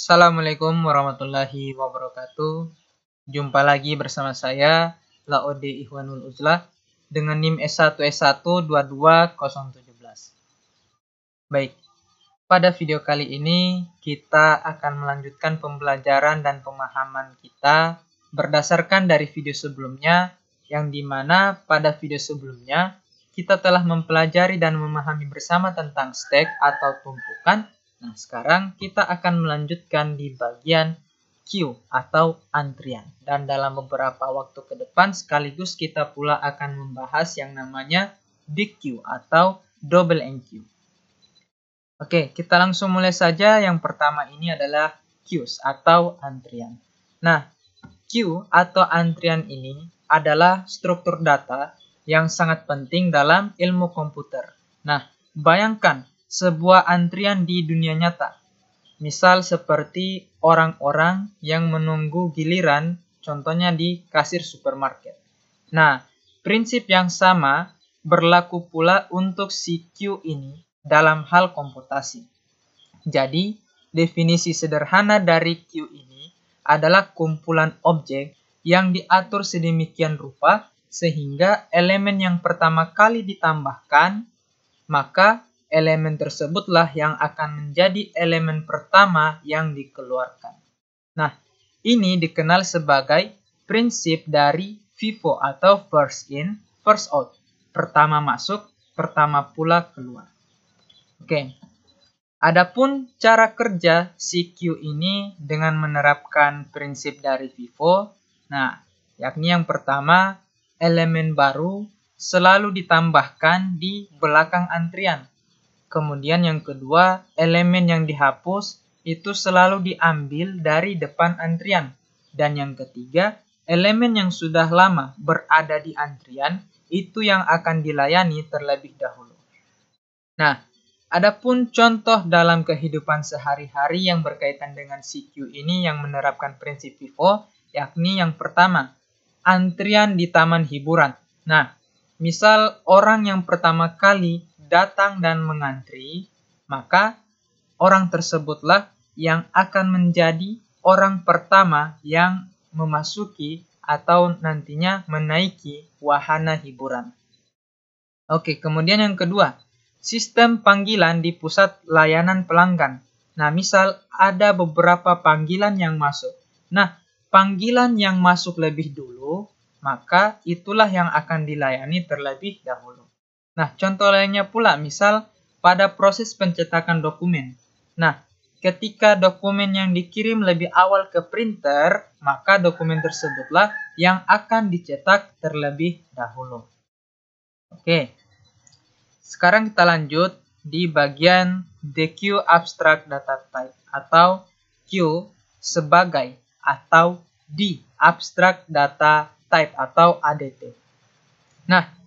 Assalamualaikum warahmatullahi wabarakatuh. Jumpa lagi bersama saya, Laode Ikhwanul Uzlah, dengan NIM S1S1222017. Baik, pada video kali ini kita akan melanjutkan pembelajaran dan pemahaman kita berdasarkan dari video sebelumnya, yang dimana pada video sebelumnya kita telah mempelajari dan memahami bersama tentang stack atau tumpukan. Nah, sekarang kita akan melanjutkan di bagian queue atau antrian. Dan dalam beberapa waktu ke depan sekaligus kita pula akan membahas yang namanya big queue atau double enqueue. Oke, kita langsung mulai saja. Yang pertama ini adalah queues atau antrian. Nah, queue atau antrian ini adalah struktur data yang sangat penting dalam ilmu komputer. Nah, bayangkan sebuah antrian di dunia nyata. Misal seperti orang-orang yang menunggu giliran, contohnya di kasir supermarket. Nah, prinsip yang sama berlaku pula untuk si queue ini dalam hal komputasi. Jadi, definisi sederhana dari queue ini adalah kumpulan objek yang diatur sedemikian rupa sehingga elemen yang pertama kali ditambahkan, maka elemen tersebutlah yang akan menjadi elemen pertama yang dikeluarkan. Nah, ini dikenal sebagai prinsip dari FIFO atau first in, first out. Pertama masuk, pertama pula keluar. Oke. Adapun cara kerja si queue ini dengan menerapkan prinsip dari FIFO, nah, yakni yang pertama, elemen baru selalu ditambahkan di belakang antrian. Kemudian yang kedua, elemen yang dihapus itu selalu diambil dari depan antrian. Dan yang ketiga, elemen yang sudah lama berada di antrian itu yang akan dilayani terlebih dahulu. Nah, adapun contoh dalam kehidupan sehari-hari yang berkaitan dengan si queue ini yang menerapkan prinsip FIFO, yakni yang pertama, antrian di taman hiburan. Nah, misal orang yang pertama kali datang dan mengantri, maka orang tersebutlah yang akan menjadi orang pertama yang memasuki atau nantinya menaiki wahana hiburan. Oke, kemudian yang kedua, sistem panggilan di pusat layanan pelanggan. Nah, misal ada beberapa panggilan yang masuk. Nah, panggilan yang masuk lebih dulu, maka itulah yang akan dilayani terlebih dahulu. Nah, contoh lainnya pula, misal pada proses pencetakan dokumen. Nah, ketika dokumen yang dikirim lebih awal ke printer, maka dokumen tersebutlah yang akan dicetak terlebih dahulu. Oke, sekarang kita lanjut di bagian the queue abstract data type atau queue sebagai atau di abstract data type atau ADT. Nah,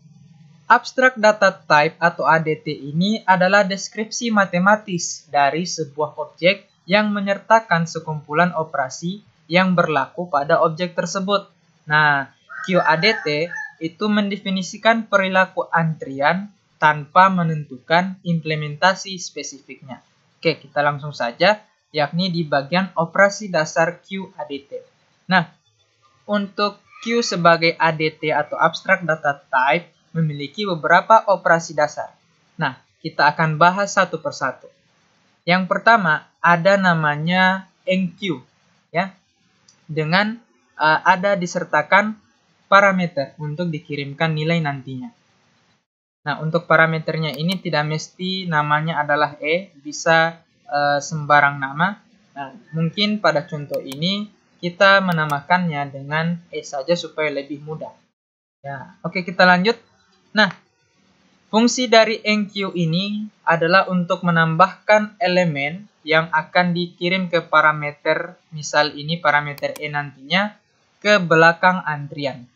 abstract data type atau ADT ini adalah deskripsi matematis dari sebuah objek yang menyertakan sekumpulan operasi yang berlaku pada objek tersebut. Nah, QADT itu mendefinisikan perilaku antrian tanpa menentukan implementasi spesifiknya. Oke, kita langsung saja, yakni di bagian operasi dasar QADT. Nah, untuk Q sebagai ADT atau abstract data type memiliki beberapa operasi dasar. Nah, kita akan bahas satu persatu. Yang pertama, ada namanya enqueue, ya, dengan ada disertakan parameter untuk dikirimkan nilai nantinya. Nah, untuk parameternya ini tidak mesti namanya adalah bisa sembarang nama. Nah, mungkin pada contoh ini kita menamakannya dengan saja supaya lebih mudah. Ya, oke, kita lanjut. Nah, fungsi dari enqueue ini adalah untuk menambahkan elemen yang akan dikirim ke parameter, misal ini parameter E nantinya, ke belakang antrian.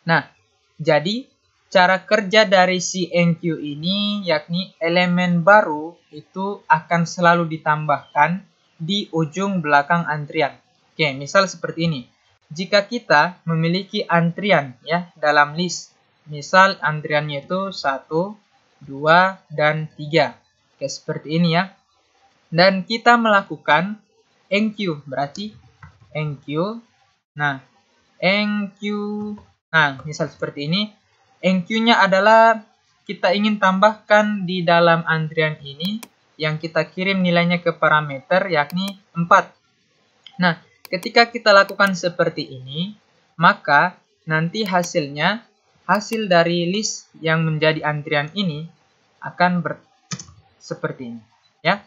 Nah, jadi cara kerja dari si enqueue ini yakni elemen baru itu akan selalu ditambahkan di ujung belakang antrian. Oke, misal seperti ini. Jika kita memiliki antrian ya dalam list, misal antriannya itu 1, 2, dan 3. Oke, seperti ini ya. Dan kita melakukan enqueue, berarti enqueue. Nah, enqueue. Nah, misal seperti ini. Enqueue-nya adalah kita ingin tambahkan di dalam antrian ini yang kita kirim nilainya ke parameter yakni 4. Nah, ketika kita lakukan seperti ini, maka nanti hasilnya, hasil dari list yang menjadi antrian ini akan seperti ini, ya.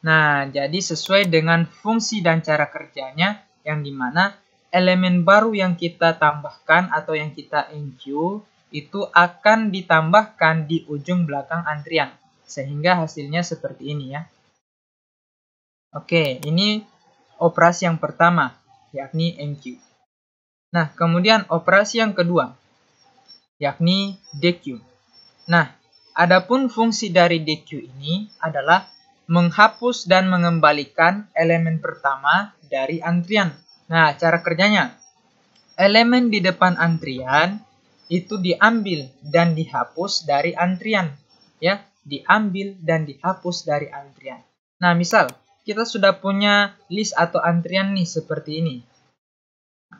Nah, jadi sesuai dengan fungsi dan cara kerjanya, yang dimana elemen baru yang kita tambahkan atau yang kita enqueue itu akan ditambahkan di ujung belakang antrian, sehingga hasilnya seperti ini ya. Oke, ini operasi yang pertama, yakni enqueue. Nah, kemudian operasi yang kedua, yakni dequeue. Nah, adapun fungsi dari dequeue ini adalah menghapus dan mengembalikan elemen pertama dari antrian. Nah, cara kerjanya, elemen di depan antrian itu diambil dan dihapus dari antrian, ya, diambil dan dihapus dari antrian. Nah, misal kita sudah punya list atau antrian nih seperti ini.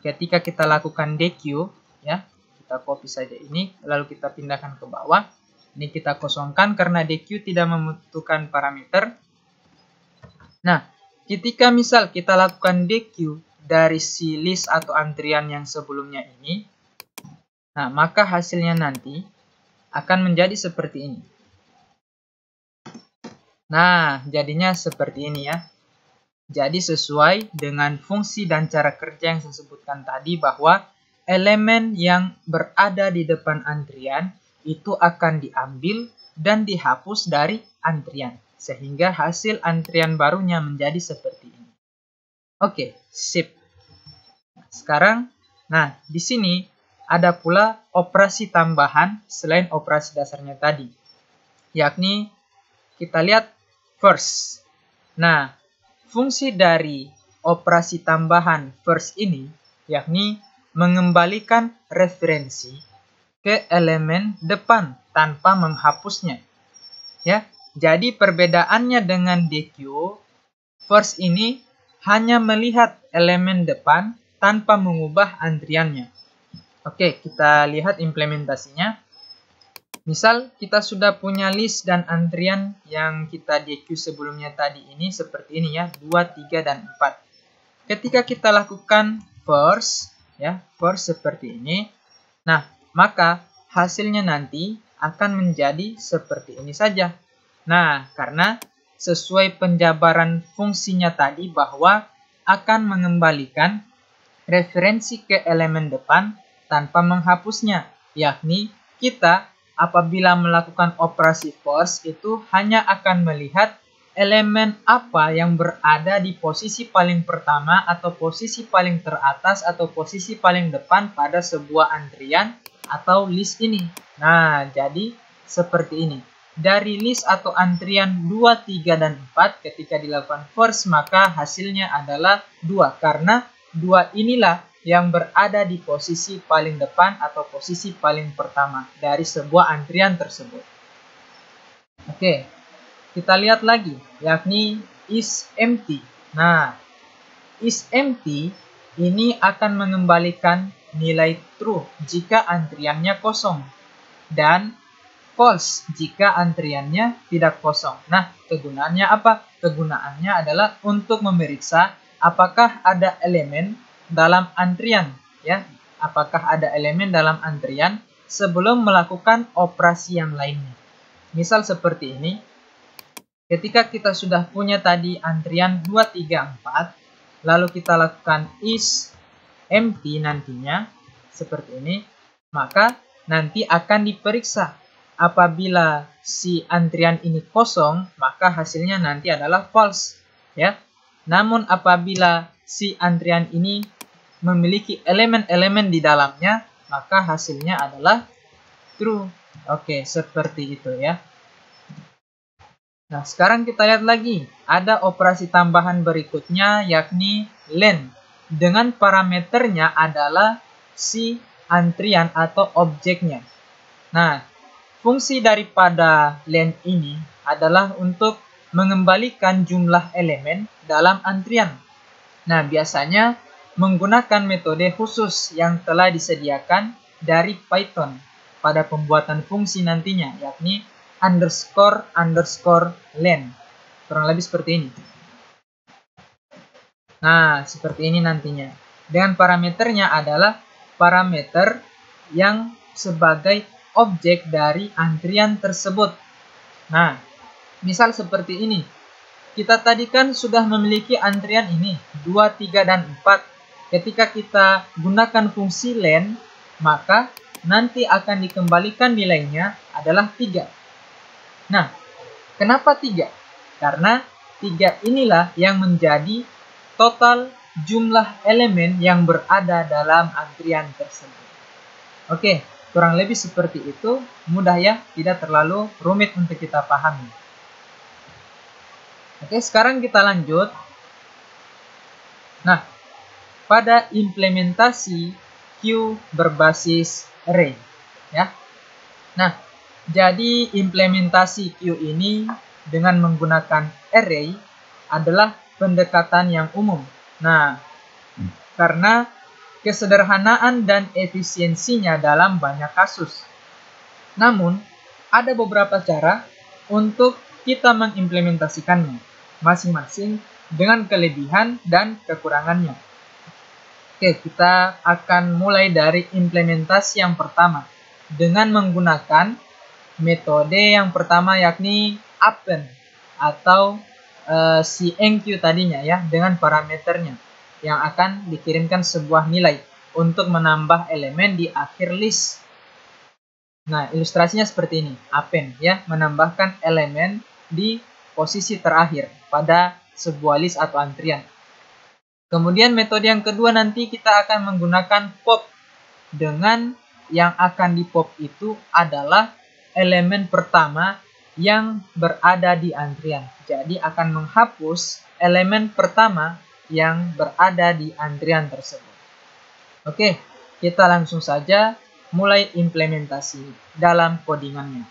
Ketika kita lakukan dequeue, ya, kita copy saja ini, lalu kita pindahkan ke bawah. Ini kita kosongkan karena dequeue tidak membutuhkan parameter. Nah, ketika misal kita lakukan dequeue dari si list atau antrian yang sebelumnya ini, nah, maka hasilnya nanti akan menjadi seperti ini. Nah, jadinya seperti ini ya. Jadi sesuai dengan fungsi dan cara kerja yang saya sebutkan tadi, bahwa elemen yang berada di depan antrian itu akan diambil dan dihapus dari antrian, sehingga hasil antrian barunya menjadi seperti ini. Oke, sip. Sekarang, nah, di sini ada pula operasi tambahan selain operasi dasarnya tadi, yakni kita lihat first. Nah, fungsi dari operasi tambahan first ini yakni mengembalikan referensi ke elemen depan tanpa menghapusnya. Ya, jadi perbedaannya dengan dequeue, first ini hanya melihat elemen depan tanpa mengubah antriannya. Oke, kita lihat implementasinya. Misal kita sudah punya list dan antrian yang kita dequeue sebelumnya tadi ini seperti ini ya, 2, 3, dan 4. Ketika kita lakukan first, ya, first seperti ini, nah, maka hasilnya nanti akan menjadi seperti ini saja. Nah, karena sesuai penjabaran fungsinya tadi bahwa akan mengembalikan referensi ke elemen depan tanpa menghapusnya, yakni kita apabila melakukan operasi first itu hanya akan melihat elemen apa yang berada di posisi paling pertama atau posisi paling teratas atau posisi paling depan pada sebuah antrian atau list ini. Nah, jadi seperti ini. Dari list atau antrian 2, 3, dan 4 ketika dilakukan first, maka hasilnya adalah 2 karena 2 inilah yang berada di posisi paling depan atau posisi paling pertama dari sebuah antrian tersebut. Oke, kita lihat lagi, yakni is empty. Nah, is empty ini akan mengembalikan nilai true jika antriannya kosong dan false jika antriannya tidak kosong. Nah, kegunaannya apa? Kegunaannya adalah untuk memeriksa apakah ada elemen dalam antrian, ya. Apakah ada elemen dalam antrian sebelum melakukan operasi yang lainnya. Misal seperti ini. Ketika kita sudah punya tadi antrian 2, 3, 4, lalu kita lakukan is empty nantinya seperti ini, maka nanti akan diperiksa. Apabila si antrian ini kosong, maka hasilnya nanti adalah false, ya. Namun apabila si antrian ini memiliki elemen-elemen di dalamnya, maka hasilnya adalah true. Oke, seperti itu ya. Nah, sekarang kita lihat lagi. Ada operasi tambahan berikutnya, yakni len. Dengan parameternya adalah si antrian atau objeknya. Nah, fungsi daripada len ini adalah untuk mengembalikan jumlah elemen dalam antrian. Nah, biasanya menggunakan metode khusus yang telah disediakan dari Python pada pembuatan fungsi nantinya, yakni __len. Kurang lebih seperti ini. Nah, seperti ini nantinya. Dengan parameternya adalah parameter yang sebagai objek dari antrian tersebut. Nah, misal seperti ini. Kita tadi kan sudah memiliki antrian ini, 2, 3, dan 4. Ketika kita gunakan fungsi len, maka nanti akan dikembalikan nilainya adalah 3. Nah, kenapa 3? Karena 3 inilah yang menjadi total jumlah elemen yang berada dalam antrian tersebut. Oke, kurang lebih seperti itu. Mudah ya, tidak terlalu rumit untuk kita pahami. Oke, sekarang kita lanjut. Nah, pada implementasi queue berbasis array, ya. Nah, jadi implementasi queue ini dengan menggunakan array adalah pendekatan yang umum. Nah, karena kesederhanaan dan efisiensinya dalam banyak kasus. Namun, ada beberapa cara untuk kita mengimplementasikannya masing-masing dengan kelebihan dan kekurangannya. Oke, kita akan mulai dari implementasi yang pertama dengan menggunakan metode yang pertama, yakni append atau si enqueue tadinya ya, dengan parameternya yang akan dikirimkan sebuah nilai untuk menambah elemen di akhir list. Nah, ilustrasinya seperti ini, append ya, menambahkan elemen di posisi terakhir pada sebuah list atau antrian. Kemudian metode yang kedua nanti kita akan menggunakan pop. Dengan yang akan di pop itu adalah elemen pertama yang berada di antrian. Jadi akan menghapus elemen pertama yang berada di antrian tersebut. Oke, kita langsung saja mulai implementasi dalam codingannya.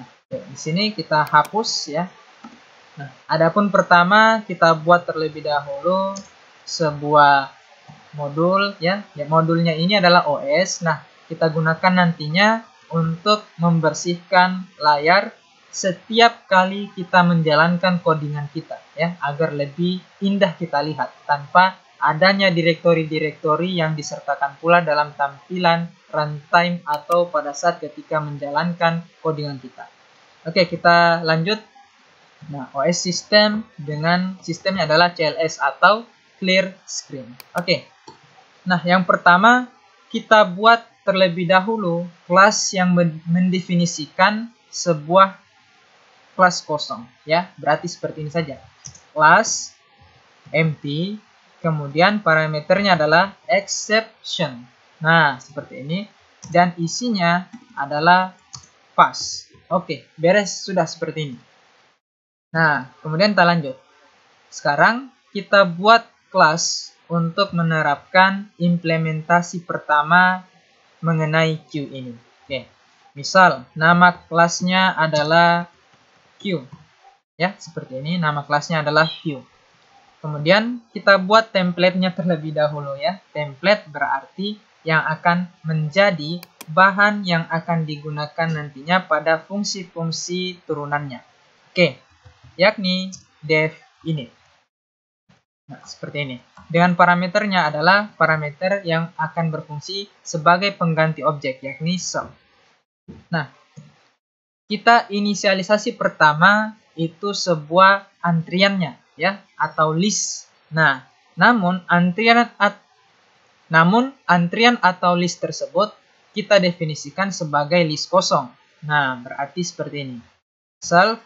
Nah, di sini kita hapus ya. Nah, adapun pertama kita buat terlebih dahulu sebuah modul ya. Modulnya ini adalah OS. Nah, kita gunakan nantinya untuk membersihkan layar setiap kali kita menjalankan codingan kita ya, agar lebih indah kita lihat tanpa adanya direktori-direktori yang disertakan pula dalam tampilan runtime atau pada saat ketika menjalankan codingan kita. Oke, kita lanjut. Nah, OS system dengan sistemnya adalah CLS atau clear screen. Oke. Nah, yang pertama kita buat terlebih dahulu kelas yang mendefinisikan sebuah kelas kosong ya. Berarti seperti ini saja. Kelas empty, kemudian parameternya adalah exception. Nah, seperti ini, dan isinya adalah pass. Oke, beres, sudah seperti ini. Nah, kemudian kita lanjut. Sekarang kita buat kelas untuk menerapkan implementasi pertama mengenai queue ini. Oke, misal nama kelasnya adalah queue. Ya, seperti ini, nama kelasnya adalah queue. Kemudian kita buat template-nya terlebih dahulu ya. Template berarti yang akan menjadi bahan yang akan digunakan nantinya pada fungsi-fungsi turunannya. Oke, yakni def init. Nah, seperti ini. Dengan parameternya adalah parameter yang akan berfungsi sebagai pengganti objek, yakni self. Nah, kita inisialisasi pertama itu sebuah antriannya ya, atau list. Nah, namun antrian atau list tersebut kita definisikan sebagai list kosong. Nah, berarti seperti ini. Self.data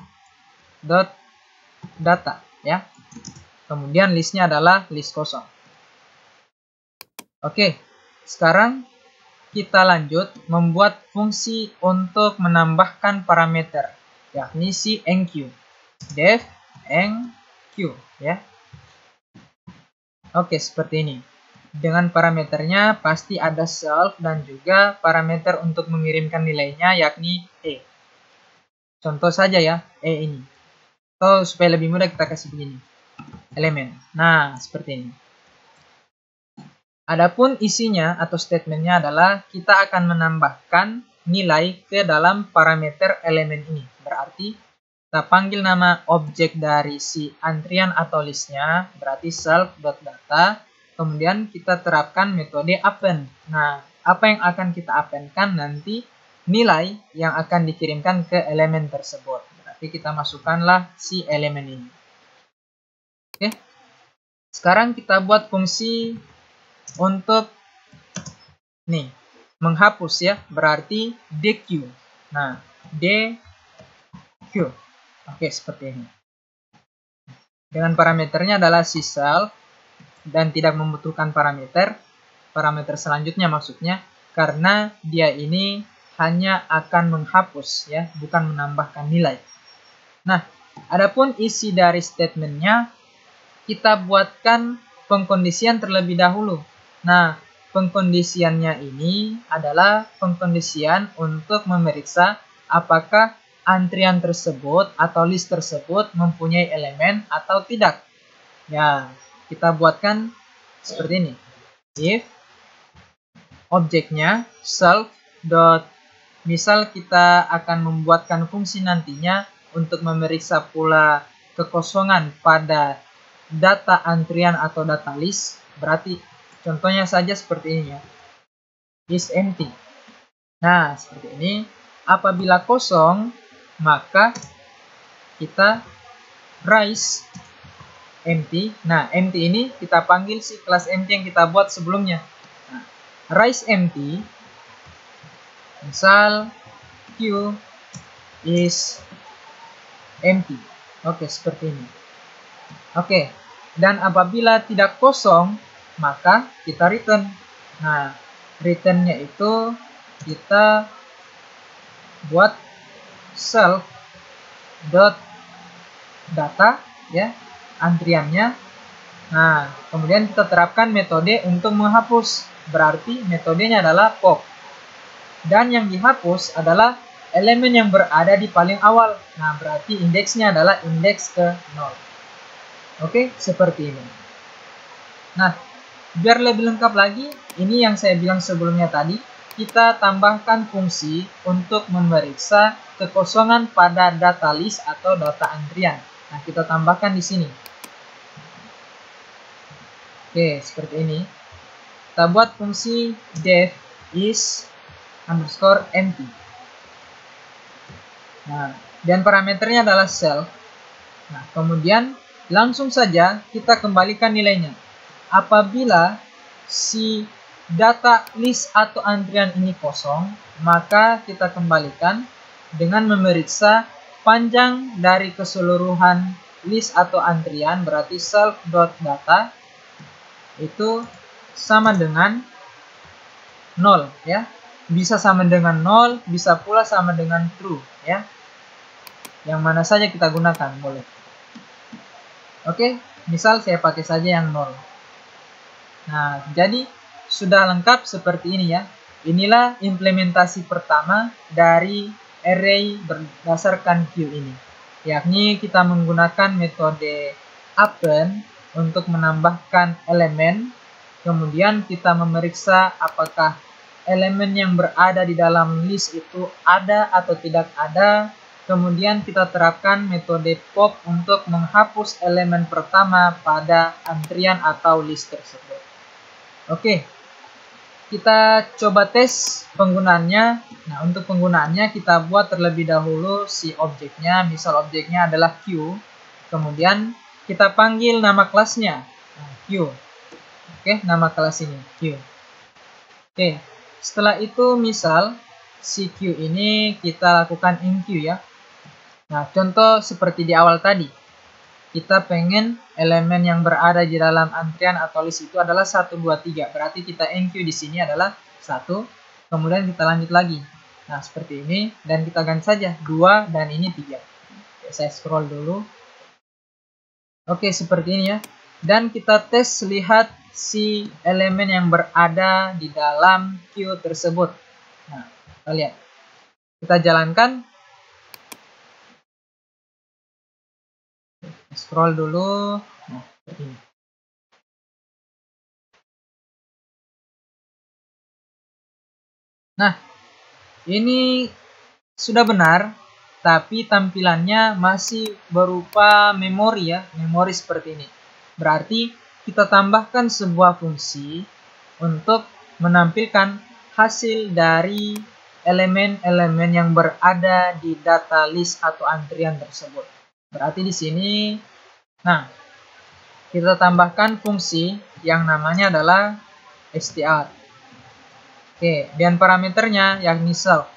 ya. Kemudian listnya adalah list kosong. Oke, sekarang kita lanjut membuat fungsi untuk menambahkan parameter, yakni si enqueue. Def enqueue ya. Oke, seperti ini. Dengan parameternya pasti ada self dan juga parameter untuk mengirimkan nilainya, yakni E. Contoh saja ya, E ini. Atau supaya lebih mudah kita kasih begini, elemen. Nah, seperti ini. Adapun isinya atau statementnya adalah kita akan menambahkan nilai ke dalam parameter elemen ini. Berarti kita panggil nama objek dari si antrian atau listnya, berarti self.data. Kemudian kita terapkan metode append. Nah, apa yang akan kita appendkan nanti nilai yang akan dikirimkan ke elemen tersebut. Berarti kita masukkanlah si elemen ini. Oke. Sekarang kita buat fungsi untuk nih menghapus ya, berarti deq. Nah, deq. Oke, seperti ini. Dengan parameternya adalah si self dan tidak membutuhkan parameter selanjutnya maksudnya, karena dia ini hanya akan menghapus ya, bukan menambahkan nilai. Nah, adapun isi dari statementnya kita buatkan pengkondisian terlebih dahulu. Nah, pengkondisiannya ini adalah pengkondisian untuk memeriksa apakah antrian tersebut atau list tersebut mempunyai elemen atau tidak. Ya, kita buatkan seperti ini. If objeknya self dot, misal kita akan membuatkan fungsi nantinya untuk memeriksa pula kekosongan pada data antrian atau data list, berarti contohnya saja seperti ini ya, is empty. Nah, seperti ini. Apabila kosong, maka kita raise empty. Nah, empty ini kita panggil si kelas empty yang kita buat sebelumnya. Nah, raise empty, misal q is empty. Oke, seperti ini. Oke, dan apabila tidak kosong, maka kita return. Nah, returnnya itu kita buat self dot data ya, antriannya. Nah, kemudian kita terapkan metode untuk menghapus, berarti metodenya adalah pop, dan yang dihapus adalah elemen yang berada di paling awal. Nah, berarti indeksnya adalah indeks ke 0. Oke, seperti ini. Nah, biar lebih lengkap lagi, ini yang saya bilang sebelumnya tadi, kita tambahkan fungsi untuk memeriksa kekosongan pada data list atau data antrian. Nah, kita tambahkan di sini. Oke, seperti ini. Kita buat fungsi def is underscore empty. Nah, dan parameternya adalah self. Nah, kemudian langsung saja kita kembalikan nilainya. Apabila si data list atau antrian ini kosong, maka kita kembalikan dengan memeriksa panjang dari keseluruhan list atau antrian, berarti self.data itu sama dengan 0 ya. Bisa sama dengan 0, bisa pula sama dengan true ya. Yang mana saja kita gunakan boleh. Oke, misal saya pakai saja yang 0. Nah, jadi sudah lengkap seperti ini ya. Inilah implementasi pertama dari array berdasarkan Q ini. Yakni kita menggunakan metode append untuk menambahkan elemen. Kemudian kita memeriksa apakah elemen yang berada di dalam list itu ada atau tidak ada. Kemudian kita terapkan metode pop untuk menghapus elemen pertama pada antrian atau list tersebut. Oke, kita coba tes penggunaannya. Nah, untuk penggunaannya kita buat terlebih dahulu si objeknya. Misal objeknya adalah Q. Kemudian kita panggil nama kelasnya, Q. Oke, nama kelas ini Q. Oke, setelah itu misal si Q ini kita lakukan enqueue ya. Nah, contoh seperti di awal tadi. Kita pengen elemen yang berada di dalam antrian atau list itu adalah 1, 2, 3. Berarti kita enqueue di sini adalah 1. Kemudian kita lanjut lagi. Nah, seperti ini. Dan kita ganti saja 2 dan ini 3. Oke, saya scroll dulu. Oke, seperti ini ya. Dan kita tes lihat si elemen yang berada di dalam queue tersebut. Nah, kita lihat. Kita jalankan. scroll dulu. Nah, seperti ini. Nah, ini sudah benar, tapi tampilannya masih berupa memori ya, memori seperti ini. Berarti kita tambahkan sebuah fungsi untuk menampilkan hasil dari elemen-elemen yang berada di data list atau antrian tersebut. Berarti di sini, nah, kita tambahkan fungsi yang namanya adalah str. Oke, dan parameternya yakni self.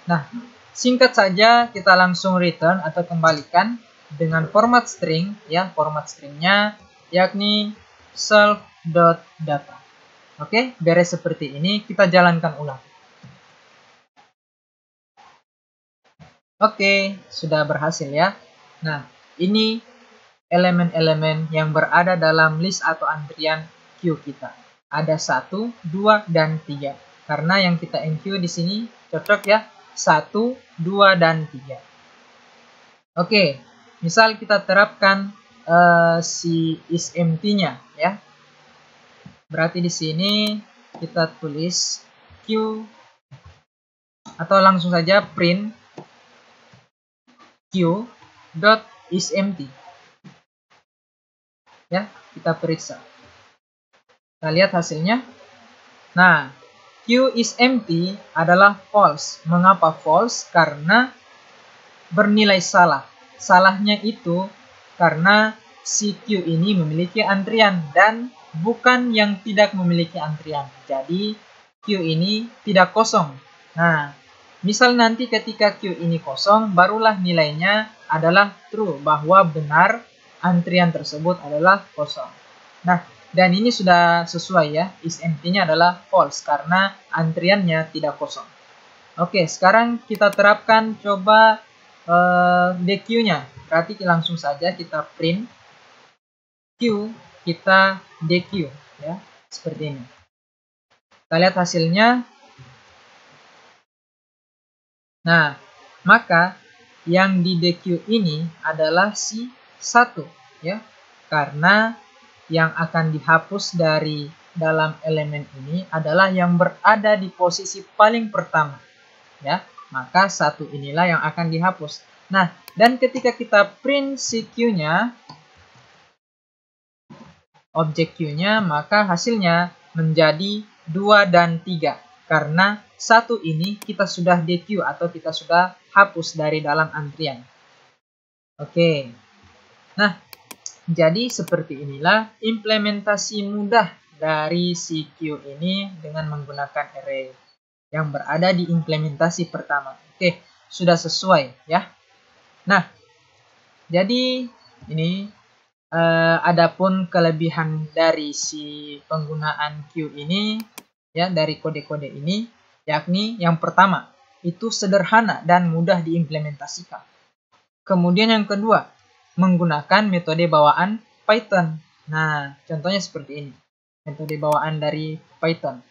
Nah, singkat saja kita langsung return atau kembalikan dengan format string ya, format stringnya yakni self.data. Oke, beres seperti ini, kita jalankan ulang. Oke, sudah berhasil ya. Nah, ini elemen-elemen yang berada dalam list atau antrian queue kita. Ada 1, 2, dan 3. Karena yang kita enqueue di sini cocok ya, 1, 2, dan 3. Oke, misal kita terapkan si isEmpty-nya ya. Berarti di sini kita tulis queue atau langsung saja print queue.isEmpty. Ya, kita periksa. Kita lihat hasilnya. Nah, queue is empty adalah false. Mengapa false? Karena bernilai salah. Salahnya itu karena si queue ini memiliki antrian dan bukan yang tidak memiliki antrian. Jadi queue ini tidak kosong. Nah, misal nanti ketika queue ini kosong, barulah nilainya adalah true, bahwa benar antrian tersebut adalah kosong. Nah, dan ini sudah sesuai ya, isEmpty-nya adalah false karena antriannya tidak kosong. Oke, sekarang kita terapkan coba dequeue-nya. Berarti langsung saja kita print queue, kita dequeue ya, seperti ini. Kita lihat hasilnya. Nah, maka yang di dequeue ini adalah si 1 ya. Karena yang akan dihapus dari dalam elemen ini adalah yang berada di posisi paling pertama ya. Maka 1 inilah yang akan dihapus. Nah, dan ketika kita print si queue-nya, objek queue-nya, maka hasilnya menjadi 2 dan 3. Karena 1 ini kita sudah dequeue atau kita sudah hapus dari dalam antrian. Oke. Nah, jadi seperti inilah implementasi mudah dari si queue ini dengan menggunakan array yang berada di implementasi pertama. Oke, sudah sesuai ya. Nah, jadi ini adapun kelebihan dari si penggunaan queue ini ya, dari kode-kode ini, yakni yang pertama itu sederhana dan mudah diimplementasikan. Kemudian yang kedua, menggunakan metode bawaan Python. Nah, contohnya seperti ini, metode bawaan dari Python.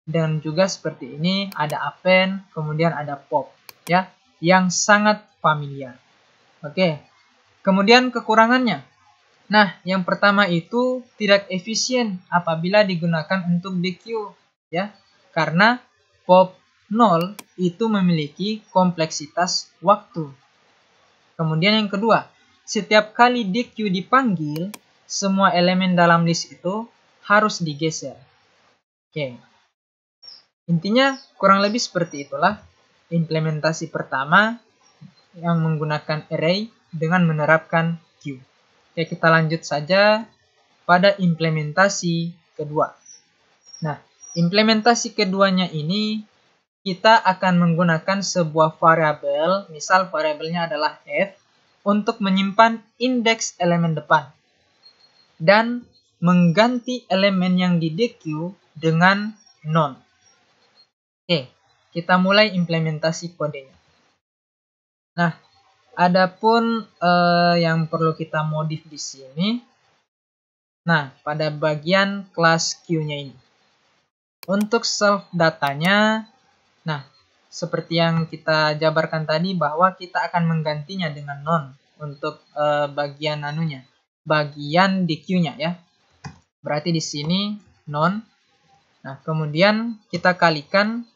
Dan juga seperti ini, ada append, kemudian ada pop ya, yang sangat familiar. Oke, kemudian kekurangannya. Nah, yang pertama itu tidak efisien apabila digunakan untuk dequeue ya. Karena pop 0 itu memiliki kompleksitas waktu. Kemudian yang kedua, setiap kali dequeue dipanggil, semua elemen dalam list itu harus digeser. Oke. Intinya kurang lebih seperti itulah implementasi pertama yang menggunakan array dengan menerapkan queue. Oke, kita lanjut saja pada implementasi kedua. Nah, implementasi keduanya ini kita akan menggunakan sebuah variabel, misal variabelnya adalah f, untuk menyimpan indeks elemen depan dan mengganti elemen yang di dequeue dengan none. Oke, kita mulai implementasi kodenya. Nah, adapun yang perlu kita modif di sini, nah pada bagian kelas queue-nya ini, untuk self datanya, nah seperti yang kita jabarkan tadi bahwa kita akan menggantinya dengan none. untuk bagian anunya, bagian DQ-nya ya. Berarti di sini non. Nah, kemudian kita kalikan.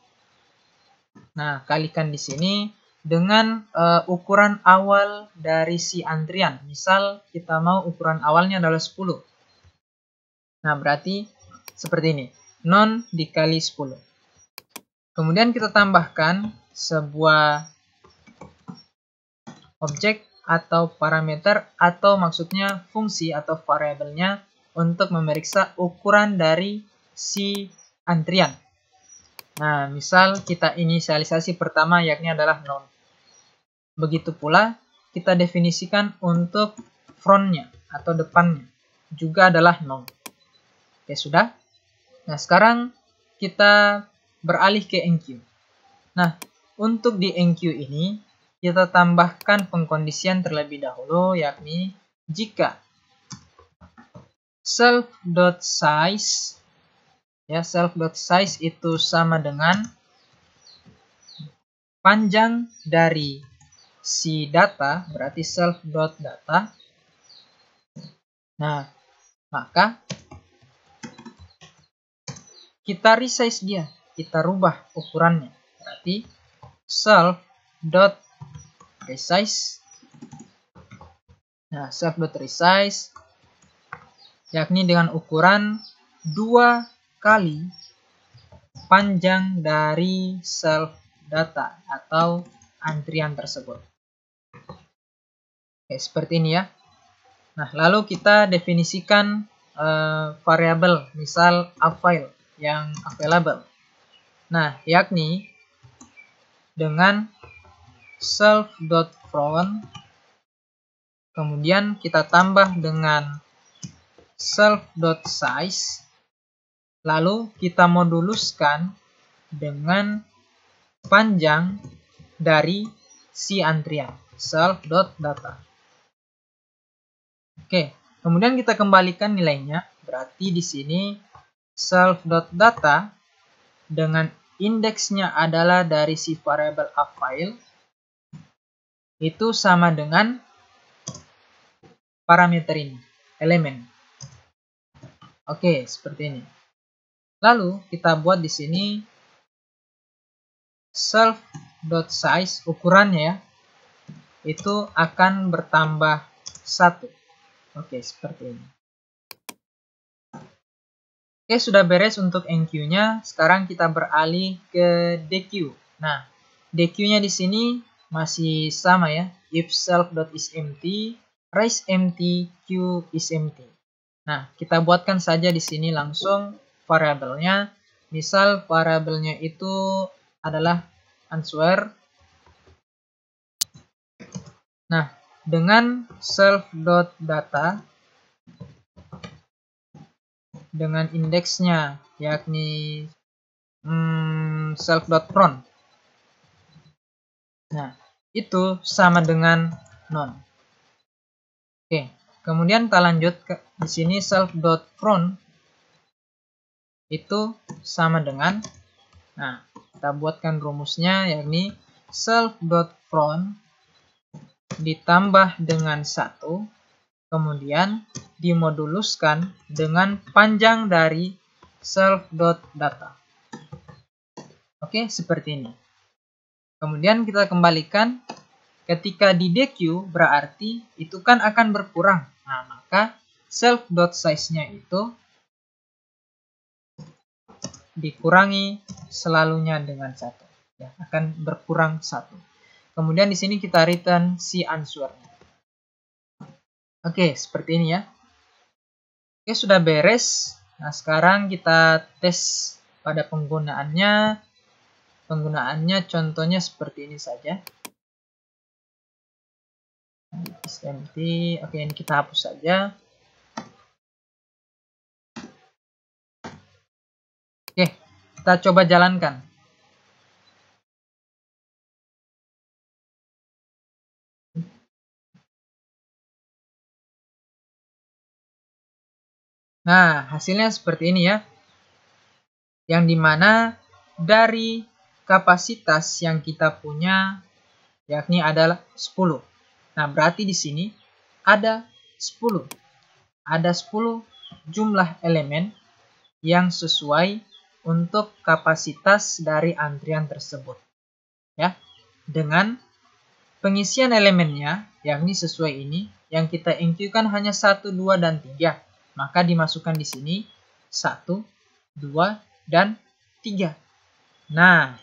Nah, kalikan di sini dengan ukuran awal dari si antrian. Misal kita mau ukuran awalnya adalah 10. Nah, berarti seperti ini. Non dikali 10. Kemudian kita tambahkan sebuah objek atau parameter atau maksudnya fungsi atau variabelnya untuk memeriksa ukuran dari si antrian. Nah, misal kita inisialisasi pertama yakni adalah non. Begitu pula kita definisikan untuk frontnya atau depannya juga adalah non. Oke, sudah. Nah, sekarang kita beralih ke enqueue. Nah, untuk di enqueue ini kita tambahkan pengkondisian terlebih dahulu, yakni jika self.size ya, self.size itu sama dengan panjang dari si data, berarti self.data. Nah, maka kita resize dia, kita rubah ukurannya. Berarti self.resize. Nah, self.resize yakni dengan ukuran 2 kali panjang dari self data atau antrian tersebut. Oke, seperti ini ya. Nah, lalu kita definisikan variabel, misal file yang available. Nah, yakni dengan self.front, kemudian kita tambah dengan self.size, lalu kita moduluskan dengan panjang dari si antrian, self.data. Oke, kemudian kita kembalikan nilainya, berarti di sini self.data dengan indeksnya adalah dari si variabel file itu sama dengan parameter ini, elemen. Oke, seperti ini. Lalu kita buat di sini self.size ukurannya ya, itu akan bertambah 1. Oke, seperti ini. Oke, sudah beres untuk enqueue-nya. Sekarang kita beralih ke dequeue. Nah, dequeue-nya di sini masih sama ya. If self.isEmpty, raise empty, queue is empty. Nah, kita buatkan saja di sini langsung variabelnya. Misal variabelnya itu adalah answer. Nah, dengan self.data dengan indeksnya yakni self.front. Nah, itu sama dengan non. Oke, kemudian kita lanjut ke di sini self.front itu sama dengan, nah, kita buatkan rumusnya yakni self.front ditambah dengan 1, kemudian dimoduluskan dengan panjang dari self.data. Oke, seperti ini. Kemudian kita kembalikan, ketika di dequeue berarti itu kan akan berkurang. Nah, maka self.size-nya itu dikurangi selalunya dengan 1. Ya, akan berkurang 1. Kemudian di sini kita return si answer-nya. Oke, seperti ini ya. Oke, sudah beres. Nah, sekarang kita tes pada penggunaannya. Penggunaannya contohnya seperti ini saja. Empty. Oke, ini kita hapus saja. Oke, kita coba jalankan. Nah, hasilnya seperti ini ya. Yang dimana dari kapasitas yang kita punya yakni adalah 10. Nah, berarti di sini ada 10. Ada 10 jumlah elemen yang sesuai untuk kapasitas dari antrian tersebut. Ya, dengan pengisian elemennya, yakni sesuai ini, yang kita enqueuekan hanya 1, 2, dan 3. Maka dimasukkan di sini 1, 2, dan 3. Nah,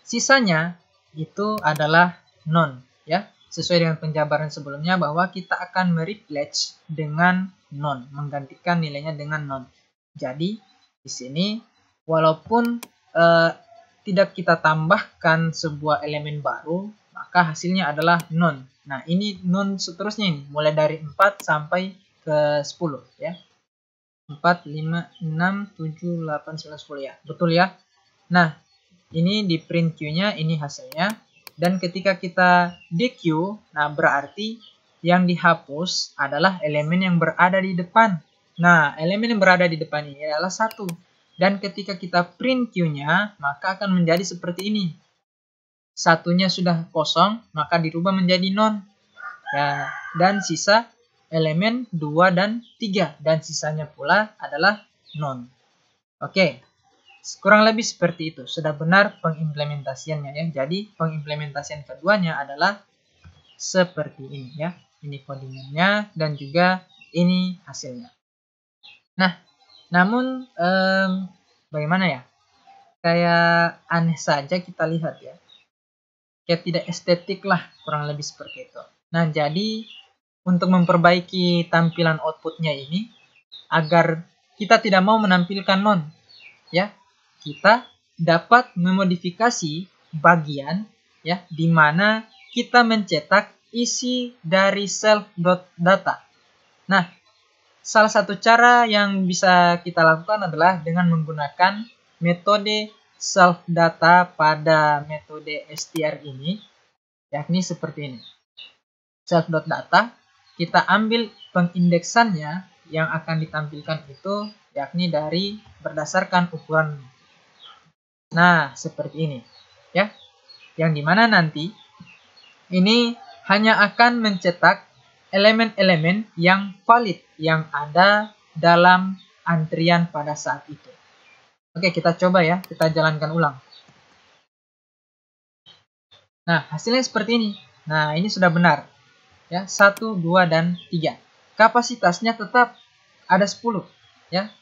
sisanya itu adalah non, ya. Sesuai dengan penjabaran sebelumnya bahwa kita akan mereplace dengan non, menggantikan nilainya dengan non. Jadi di sini walaupun tidak kita tambahkan sebuah elemen baru, maka hasilnya adalah non. Nah, ini non seterusnya ini, mulai dari 4 sampai ke 10 ya. 4, 5, 6, 7, 8, 9, 10 ya. Betul ya? Nah, ini di print Q-nya, ini hasilnya. Dan ketika kita DQ, nah berarti yang dihapus adalah elemen yang berada di depan. Nah, elemen yang berada di depan ini adalah 1. Dan ketika kita print Q-nya, maka akan menjadi seperti ini. Satunya sudah kosong, maka dirubah menjadi non. Ya, dan sisa elemen 2 dan 3. Dan sisanya pula adalah non. Oke. Kurang lebih seperti itu. Sudah benar pengimplementasiannya ya. Jadi pengimplementasian keduanya adalah seperti ini ya. Ini codingannya dan juga ini hasilnya. Nah, namun bagaimana ya? Kayak aneh saja kita lihat ya. Kayak tidak estetik lah, kurang lebih seperti itu. Nah, jadi untuk memperbaiki tampilan outputnya ini agar kita tidak mau menampilkan non ya, kita dapat memodifikasi bagian ya di mana kita mencetak isi dari self.data. Nah, salah satu cara yang bisa kita lakukan adalah dengan menggunakan metode self.data pada metode str ini, yakni seperti ini. Self.data, kita ambil pengindeksannya yang akan ditampilkan itu yakni dari berdasarkan ukuran. Nah, seperti ini ya. Yang dimana nanti ini hanya akan mencetak elemen-elemen yang valid yang ada dalam antrian pada saat itu. Oke, kita coba ya, kita jalankan ulang. Nah, hasilnya seperti ini. Nah, ini sudah benar. Ya, 1, 2, dan 3. Kapasitasnya tetap ada 10 ya.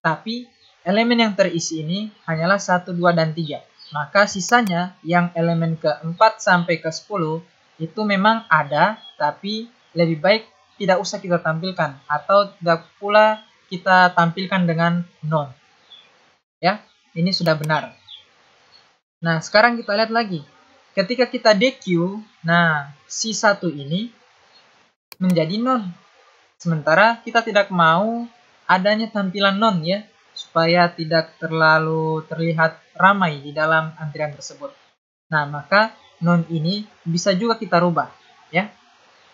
Tapi elemen yang terisi ini hanyalah 1, 2, dan 3. Maka sisanya yang elemen ke-4 sampai ke-10 itu memang ada, tapi lebih baik tidak usah kita tampilkan. Atau tidak pula kita tampilkan dengan non. Ya, ini sudah benar. Nah, sekarang kita lihat lagi. Ketika kita DQ, nah si 1 ini menjadi non. Sementara kita tidak mau adanya tampilan non ya, supaya tidak terlalu terlihat ramai di dalam antrian tersebut. Nah, maka non ini bisa juga kita rubah ya.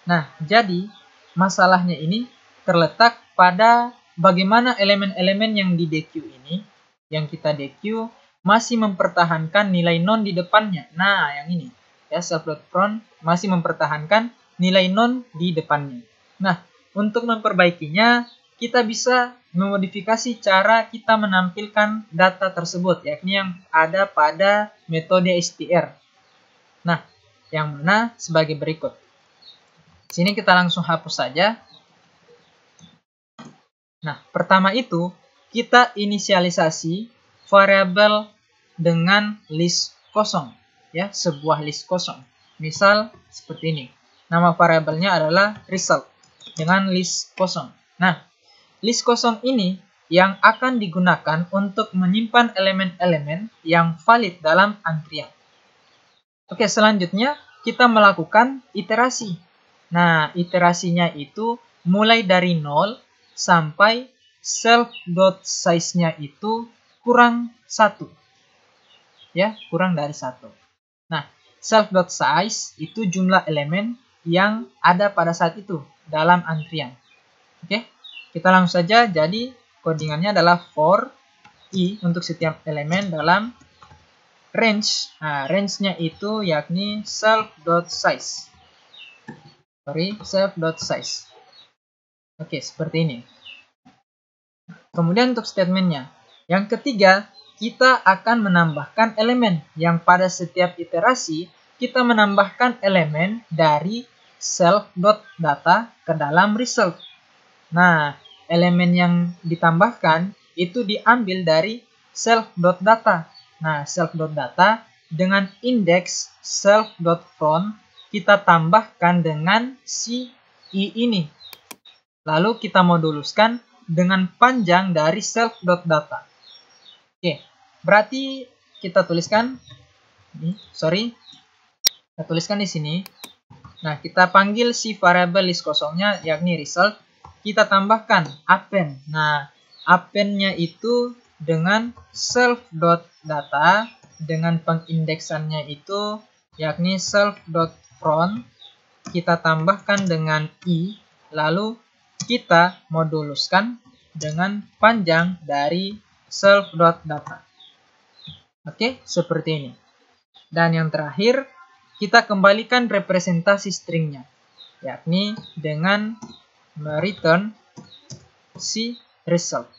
Nah, jadi masalahnya ini terletak pada bagaimana elemen-elemen yang di DQ ini, yang kita DQ masih mempertahankan nilai non di depannya. Nah, yang ini ya, self.front masih mempertahankan nilai non di depannya. Nah, untuk memperbaikinya kita bisa memodifikasi cara kita menampilkan data tersebut, yakni yang ada pada metode str. Nah, yang mana sebagai berikut. Sini kita langsung hapus saja. Nah, pertama itu kita inisialisasi variabel dengan list kosong, ya, sebuah list kosong. Misal seperti ini. Nama variabelnya adalah result dengan list kosong. Nah, list kosong ini yang akan digunakan untuk menyimpan elemen-elemen yang valid dalam antrian. Oke, selanjutnya kita melakukan iterasi. Nah, iterasinya itu mulai dari 0 sampai self.size-nya itu kurang 1. Ya, kurang dari 1. Nah, self.size itu jumlah elemen yang ada pada saat itu dalam antrian. Oke, kita langsung saja. Jadi, codingannya adalah for i untuk setiap elemen dalam range. Nah, range-nya itu yakni self.size. self.size. Oke, seperti ini. Kemudian untuk statementnya. Yang ketiga, kita akan menambahkan elemen yang pada setiap iterasi kita menambahkan elemen dari self.data ke dalam result. Nah, elemen yang ditambahkan itu diambil dari self.data. Nah, self.data dengan indeks self.front kita tambahkan dengan si i ini. Lalu kita moduluskan dengan panjang dari self.data. Oke, berarti kita tuliskan kita tuliskan di sini. Nah, kita panggil si variabel list kosongnya yakni result. Kita tambahkan append. Nah, append-nya itu dengan self.data dengan pengindeksannya itu yakni self.front. Kita tambahkan dengan i, lalu kita moduluskan dengan panjang dari self.data. Oke, seperti ini. Dan yang terakhir, kita kembalikan representasi stringnya, yakni dengan return si result.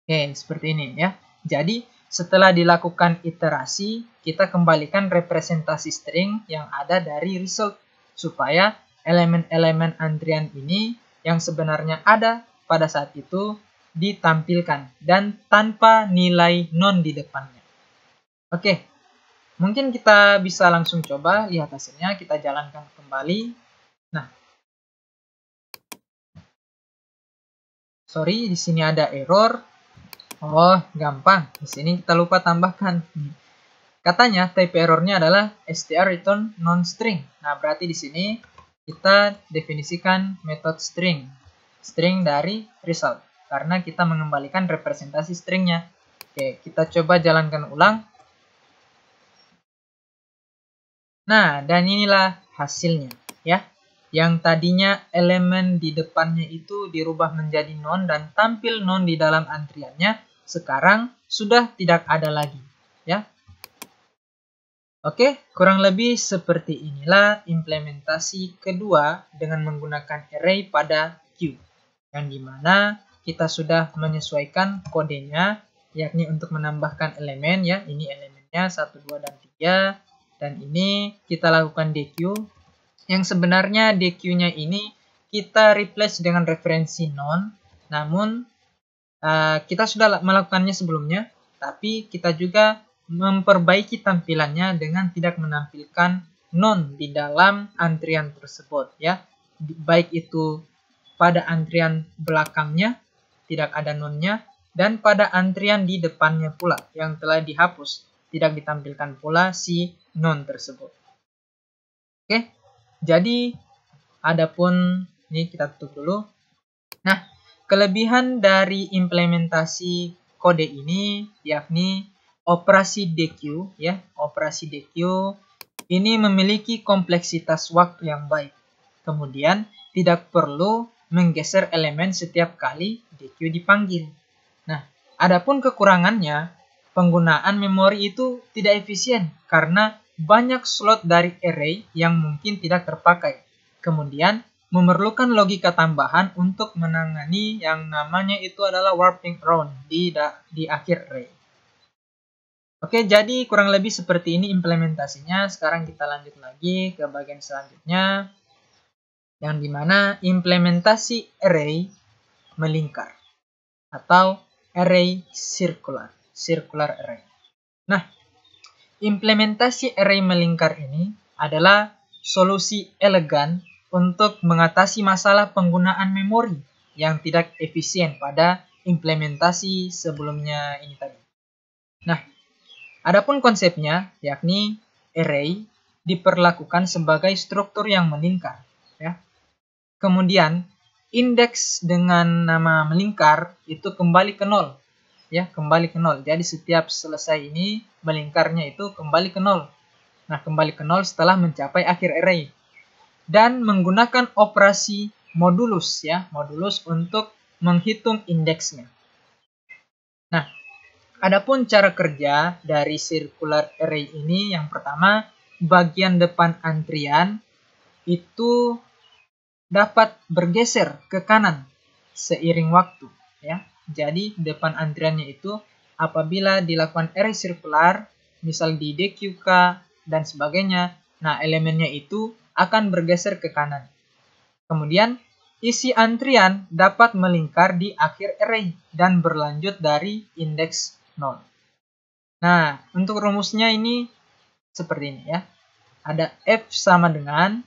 Oke, seperti ini ya. Jadi, setelah dilakukan iterasi, kita kembalikan representasi string yang ada dari result, supaya elemen-elemen antrian ini yang sebenarnya ada pada saat itu ditampilkan dan tanpa nilai non di depannya. Oke, mungkin kita bisa langsung coba lihat hasilnya. Kita jalankan kembali. Nah, sorry, di sini ada error. Oh, gampang. Di sini kita lupa tambahkan. Katanya type errornya adalah str return non-string. Nah, berarti di sini kita definisikan metode string dari result, karena kita mengembalikan representasi stringnya. Oke, kita coba jalankan ulang. Nah, dan inilah hasilnya ya. Yang tadinya elemen di depannya itu dirubah menjadi non dan tampil non di dalam antriannya, sekarang sudah tidak ada lagi ya. Oke, kurang lebih seperti inilah implementasi kedua dengan menggunakan array pada queue, yang dimana kita sudah menyesuaikan kodenya, yakni untuk menambahkan elemen ya. Ini elemennya 1, 2, dan 3. Dan ini kita lakukan dequeue, yang sebenarnya dequeue-nya ini kita replace dengan referensi non, namun kita sudah melakukannya sebelumnya, tapi kita juga memperbaiki tampilannya dengan tidak menampilkan non di dalam antrian tersebut ya. Baik itu pada antrian belakangnya tidak ada nonnya, dan pada antrian di depannya pula yang telah dihapus tidak ditampilkan pula si non tersebut. Oke, jadi adapun ini kita tutup dulu. Nah, kelebihan dari implementasi kode ini yakni operasi dequeue ya. Operasi dequeue ini memiliki kompleksitas waktu yang baik. Kemudian tidak perlu menggeser elemen setiap kali dequeue dipanggil. Nah, adapun kekurangannya, penggunaan memori itu tidak efisien karena banyak slot dari array yang mungkin tidak terpakai. Kemudian memerlukan logika tambahan untuk menangani yang namanya itu adalah warping around di akhir array. Oke, jadi kurang lebih seperti ini implementasinya. Sekarang kita lanjut lagi ke bagian selanjutnya, yang dimana implementasi array melingkar atau array circular array. Nah, implementasi array melingkar ini adalah solusi elegan untuk mengatasi masalah penggunaan memori yang tidak efisien pada implementasi sebelumnya ini tadi. Nah, adapun konsepnya yakni array diperlakukan sebagai struktur yang melingkar ya. Kemudian indeks dengan nama melingkar itu kembali ke 0 ya, kembali ke 0. Jadi setiap selesai ini melingkarnya itu kembali ke 0. Nah, kembali ke 0 setelah mencapai akhir array. Dan menggunakan operasi modulus ya, modulus untuk menghitung indeksnya. Nah, adapun cara kerja dari circular array ini, yang pertama bagian depan antrian itu dapat bergeser ke kanan seiring waktu, ya. Jadi depan antriannya itu apabila dilakukan array sirkular, misal di DQK dan sebagainya, nah elemennya itu akan bergeser ke kanan. Kemudian isi antrian dapat melingkar di akhir array dan berlanjut dari indeks 0. Nah, untuk rumusnya ini seperti ini ya. Ada F sama dengan,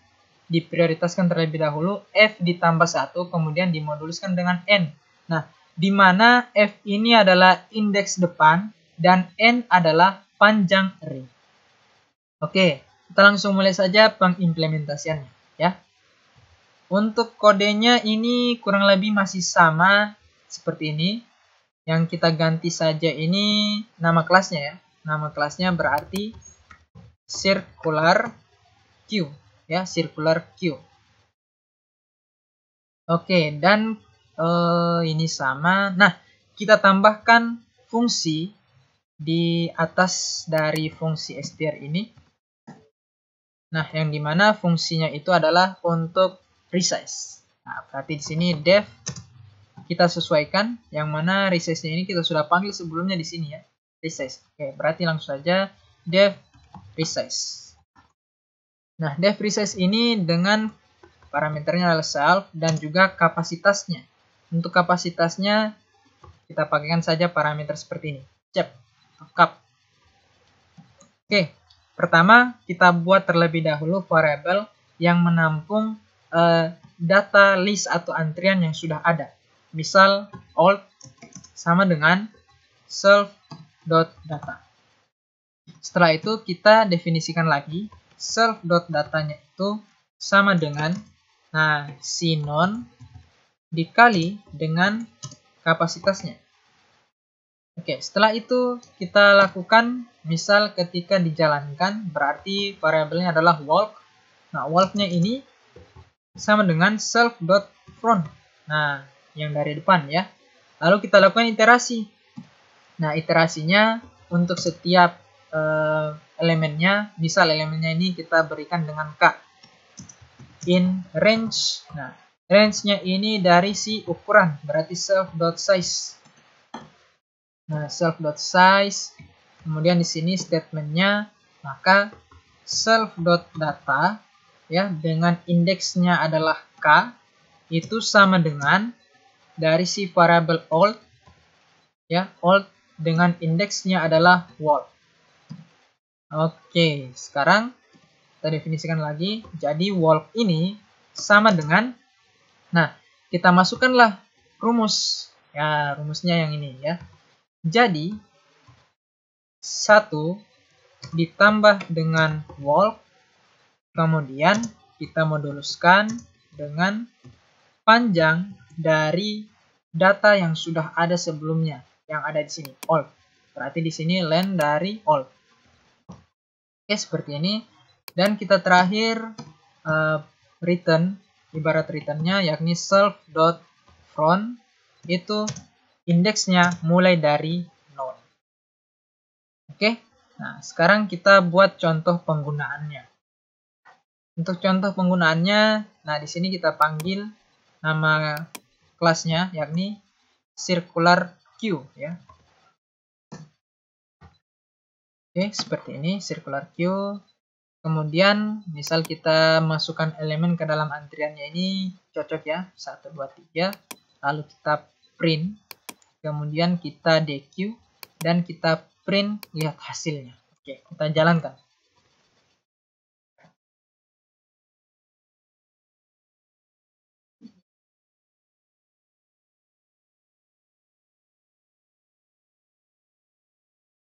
diprioritaskan terlebih dahulu, F ditambah 1, kemudian dimoduluskan dengan N. Nah, di mana F ini adalah indeks depan dan N adalah panjang array. Oke, kita langsung mulai saja pengimplementasiannya ya. Untuk kodenya ini kurang lebih masih sama seperti ini. Yang kita ganti saja ini nama kelasnya ya. Nama kelasnya berarti circular Q ya, circular Q. Oke, dan ini sama. Nah, kita tambahkan fungsi di atas dari fungsi str ini. Nah, yang dimana fungsinya itu adalah untuk resize. Nah, berarti di sini def kita sesuaikan, yang mana resize-nya ini kita sudah panggil sebelumnya di sini ya, resize. Oke, berarti langsung saja def resize. Nah, def resize ini dengan parameternya adalah self dan juga kapasitasnya. Untuk kapasitasnya kita pakaikan saja parameter seperti ini, cap. Oke, pertama kita buat terlebih dahulu variabel yang menampung data list atau antrian yang sudah ada. Misal old sama dengan self.data. Setelah itu kita definisikan lagi self.datanya itu sama dengan sinon dikali dengan kapasitasnya. Oke, setelah itu kita lakukan, misal ketika dijalankan berarti variabelnya adalah walk. Nah, walknya ini sama dengan self.front. Nah, yang dari depan ya. Lalu kita lakukan iterasi. Nah, iterasinya untuk setiap elemennya, misal elemennya ini kita berikan dengan K. In range. Nah, range-nya ini dari si ukuran, berarti self.size. Nah, self.size. Kemudian di sini statementnya, maka self.data ya dengan indeksnya adalah K itu sama dengan dari si variabel old ya, old dengan indeksnya adalah world. Oke, sekarang kita definisikan lagi. Jadi world ini sama dengan, nah kita masukkanlah rumus ya, rumusnya yang ini ya. Jadi 1 ditambah dengan world, kemudian kita moduluskan dengan panjang dari data yang sudah ada sebelumnya, yang ada di sini old. Berarti di sini len dari old. Oke, seperti ini. Dan kita terakhir return, ibarat returnnya yakni self.front itu indeksnya mulai dari 0. Oke. Nah, sekarang kita buat contoh penggunaannya. Untuk contoh penggunaannya, nah di sini kita panggil nama kelasnya yakni circular Q ya. Oke, seperti ini circular Q. Kemudian misal kita masukkan elemen ke dalam antriannya ini cocok ya, 1 2 3. Lalu kita print. Kemudian kita DQ dan kita print, lihat hasilnya. Oke, kita jalankan.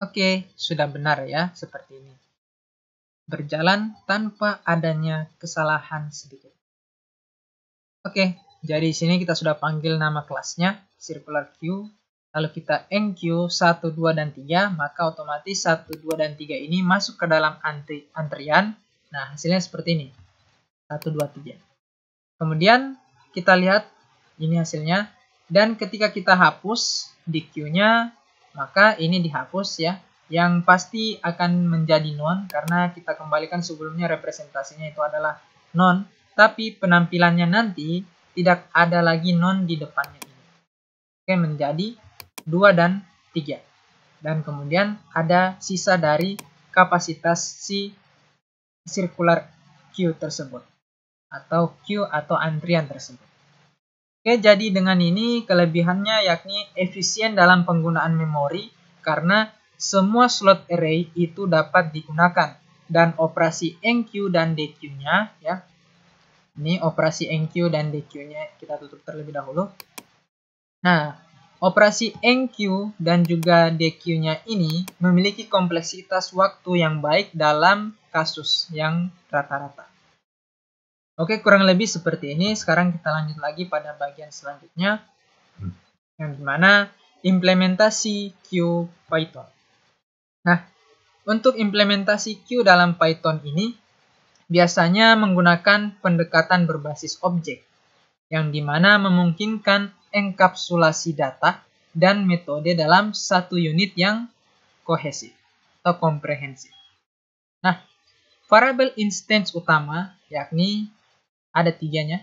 Oke, sudah benar ya, seperti ini. Berjalan tanpa adanya kesalahan sedikit. Oke, jadi di sini kita sudah panggil nama kelasnya, circular Q. Lalu kita enqueue 1, 2, dan 3, maka otomatis 1, 2, dan 3 ini masuk ke dalam antrian. Nah, hasilnya seperti ini. 1, 2, 3. Kemudian kita lihat ini hasilnya. Dan ketika kita hapus di queue-nya, maka ini dihapus ya. yang pasti akan menjadi non karena kita kembalikan sebelumnya representasinya itu adalah non, tapi penampilannya nanti tidak ada lagi non di depannya ini. Oke, menjadi 2 dan 3. Dan kemudian ada sisa dari kapasitas si circular queue tersebut atau queue atau antrian tersebut. Oke, jadi dengan ini kelebihannya yakni efisien dalam penggunaan memori karena semua slot array itu dapat digunakan dan operasi enqueue dan dequeue-nya ya. Ini operasi enqueue dan dequeue-nya kita tutup terlebih dahulu. Nah, operasi enqueue dan juga dequeue-nya ini memiliki kompleksitas waktu yang baik dalam kasus yang rata-rata. Oke, kurang lebih seperti ini. Sekarang kita lanjut lagi pada bagian selanjutnya, yang dimana implementasi queue Python. Nah, untuk implementasi queue dalam Python ini, biasanya menggunakan pendekatan berbasis objek, yang dimana memungkinkan enkapsulasi data dan metode dalam satu unit yang kohesif atau komprehensif. Nah, variabel instance utama yakni ada 3-nya.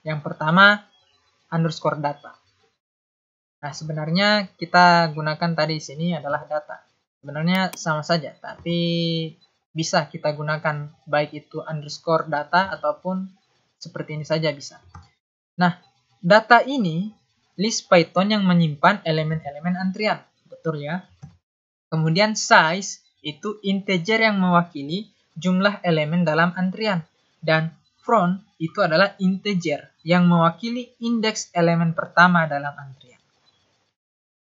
Yang pertama, underscore data. Nah, sebenarnya kita gunakan tadi di sini adalah data. Sebenarnya sama saja, tapi bisa kita gunakan baik itu underscore data ataupun seperti ini saja bisa. Nah, data ini list Python yang menyimpan elemen-elemen antrian. Betul ya? Kemudian size itu integer yang mewakili jumlah elemen dalam antrian. Dan front itu adalah integer yang mewakili indeks elemen pertama dalam antrian.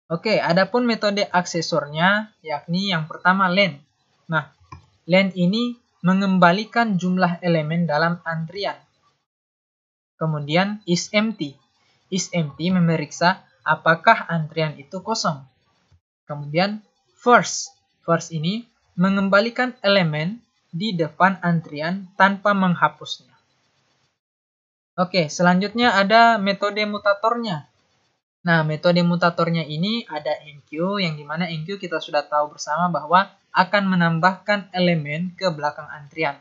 Oke, adapun metode aksesornya yakni yang pertama len. Nah, len ini mengembalikan jumlah elemen dalam antrian. Kemudian isEmpty. isEmpty memeriksa apakah antrian itu kosong. Kemudian first. First ini mengembalikan elemen di depan antrian tanpa menghapusnya. Oke, selanjutnya ada metode mutatornya. Nah, metode mutatornya ini ada enqueue, yang dimana enqueue kita sudah tahu bersama bahwa akan menambahkan elemen ke belakang antrian.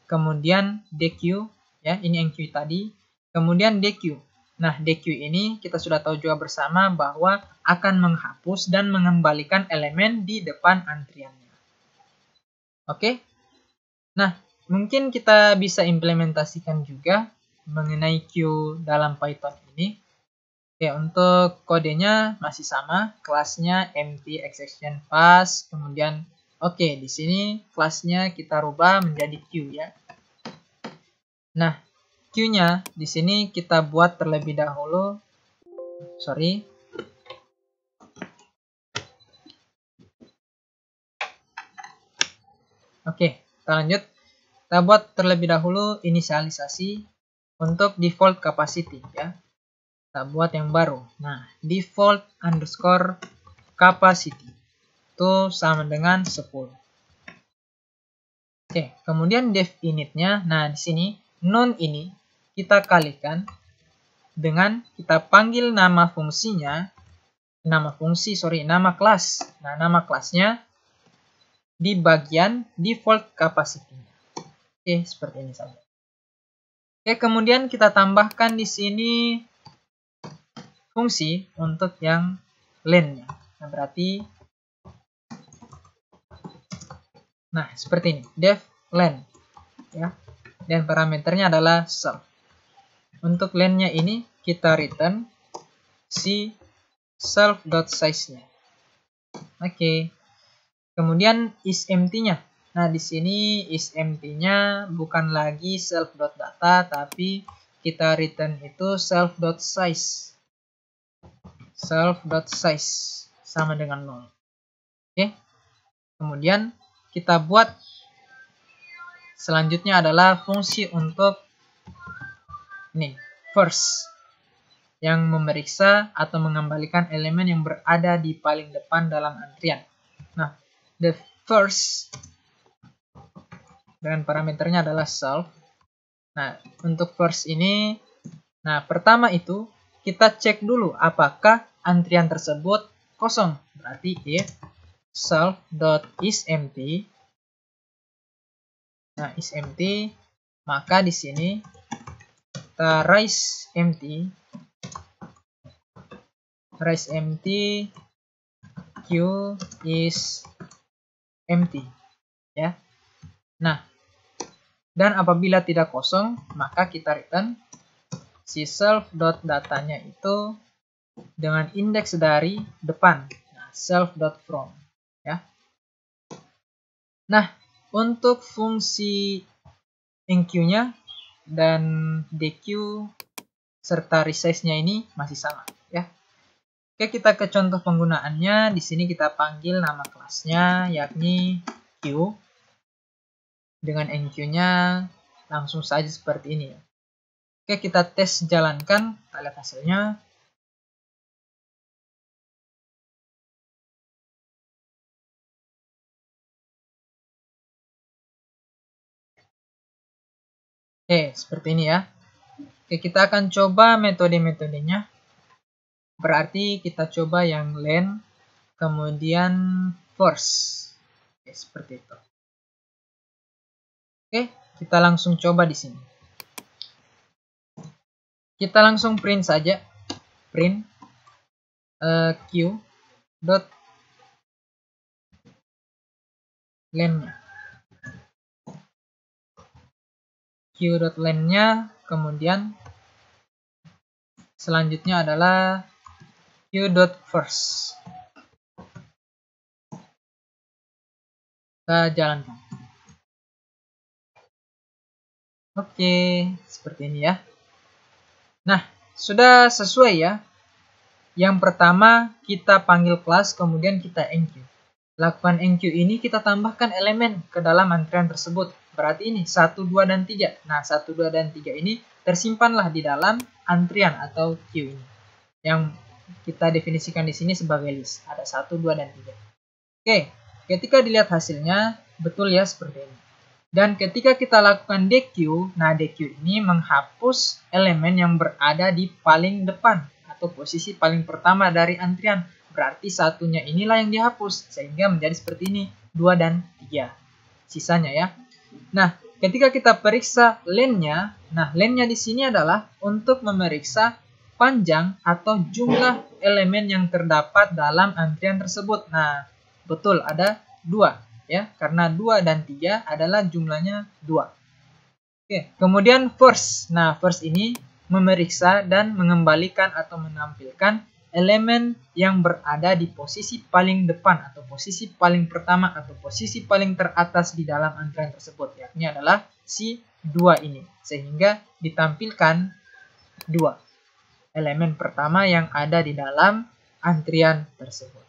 Kemudian dequeue, ya ini enqueue tadi. Kemudian dequeue. Nah, dequeue ini kita sudah tahu juga bersama bahwa akan menghapus dan mengembalikan elemen di depan antriannya. Oke? Nah, mungkin kita bisa implementasikan juga mengenai queue dalam Python ini. Oke, untuk kodenya masih sama, kelasnya empty exception pass, kemudian oke, di sini kelasnya kita rubah menjadi queue ya. Nah, queue-nya di sini kita buat terlebih dahulu. Sorry. Oke, kita lanjut. Kita buat terlebih dahulu inisialisasi untuk default capacity ya. Kita buat yang baru. Nah, default underscore capacity itu sama dengan 10. Oke, kemudian def initnya. Nah, di sini non ini kita kalikan dengan kita panggil nama fungsinya, nama kelas. Nah, nama kelasnya di bagian default capacity. Oke, seperti ini saja. Oke, kemudian kita tambahkan di sini fungsi untuk yang len-nya. Nah, berarti seperti ini, def len ya. Dan parameternya adalah self. Untuk len-nya ini kita return si self.size-nya. Oke. Kemudian isEmpty-nya. Nah, di sini isEmpty-nya bukan lagi self.data, tapi kita return itu self.size. Self.size sama dengan 0. Oke. Kemudian kita buat selanjutnya adalah fungsi untuk ini, first, yang memeriksa atau mengembalikan elemen yang berada di paling depan dalam antrian. Nah, the first dengan parameternya adalah self. Nah, untuk first ini, pertama itu kita cek dulu apakah antrian tersebut kosong. Berarti if self.isEmpty. Nah, isEmpty, maka di sini kita raise empty q is empty, ya. Nah, dan apabila tidak kosong, maka kita return si self.datanya itu dengan indeks dari depan, nah, self.from, ya. Nah, untuk fungsi enqueue-nya dan deque serta resize-nya ini masih sama, ya. Oke, kita ke contoh penggunaannya. Di sini kita panggil nama kelasnya yakni q. Dengan enqueue-nya langsung saja seperti ini, ya. Oke, kita tes jalankan, kita lihat hasilnya. Oke, seperti ini, ya. Oke, kita akan coba metode-metodenya. Berarti kita coba yang len, kemudian first. Oke, seperti itu. Oke, kita langsung coba di sini. Kita langsung print saja. Print q dot len-nya. q.len-nya, kemudian selanjutnya adalah q.first. Kita jalankan. Oke, seperti ini, ya. Nah, sudah sesuai, ya. Yang pertama kita panggil kelas, kemudian kita enqueue. Lakukan enqueue ini kita tambahkan elemen ke dalam antrian tersebut. Berarti ini 1, 2, dan 3. Nah, 1, 2, dan 3 ini tersimpanlah di dalam antrian atau queue ini. Yang kita definisikan di sini sebagai list. Ada 1, 2, dan 3. Oke, ketika dilihat hasilnya, betul, ya, seperti ini. Dan ketika kita lakukan deque, nah deque ini menghapus elemen yang berada di paling depan atau posisi paling pertama dari antrian. Berarti satunya inilah yang dihapus, sehingga menjadi seperti ini, 2 dan 3. Sisanya, ya. Nah, ketika kita periksa len-nya, nah len-nya di sini adalah untuk memeriksa panjang atau jumlah elemen yang terdapat dalam antrian tersebut. Nah, betul, ada 2, ya, karena 2 dan 3 adalah jumlahnya 2. Oke, kemudian first. Nah, first ini memeriksa dan mengembalikan atau menampilkan elemen yang berada di posisi paling depan atau posisi paling pertama atau posisi paling teratas di dalam antrian tersebut, yakni adalah si 2 ini, sehingga ditampilkan 2 elemen pertama yang ada di dalam antrian tersebut.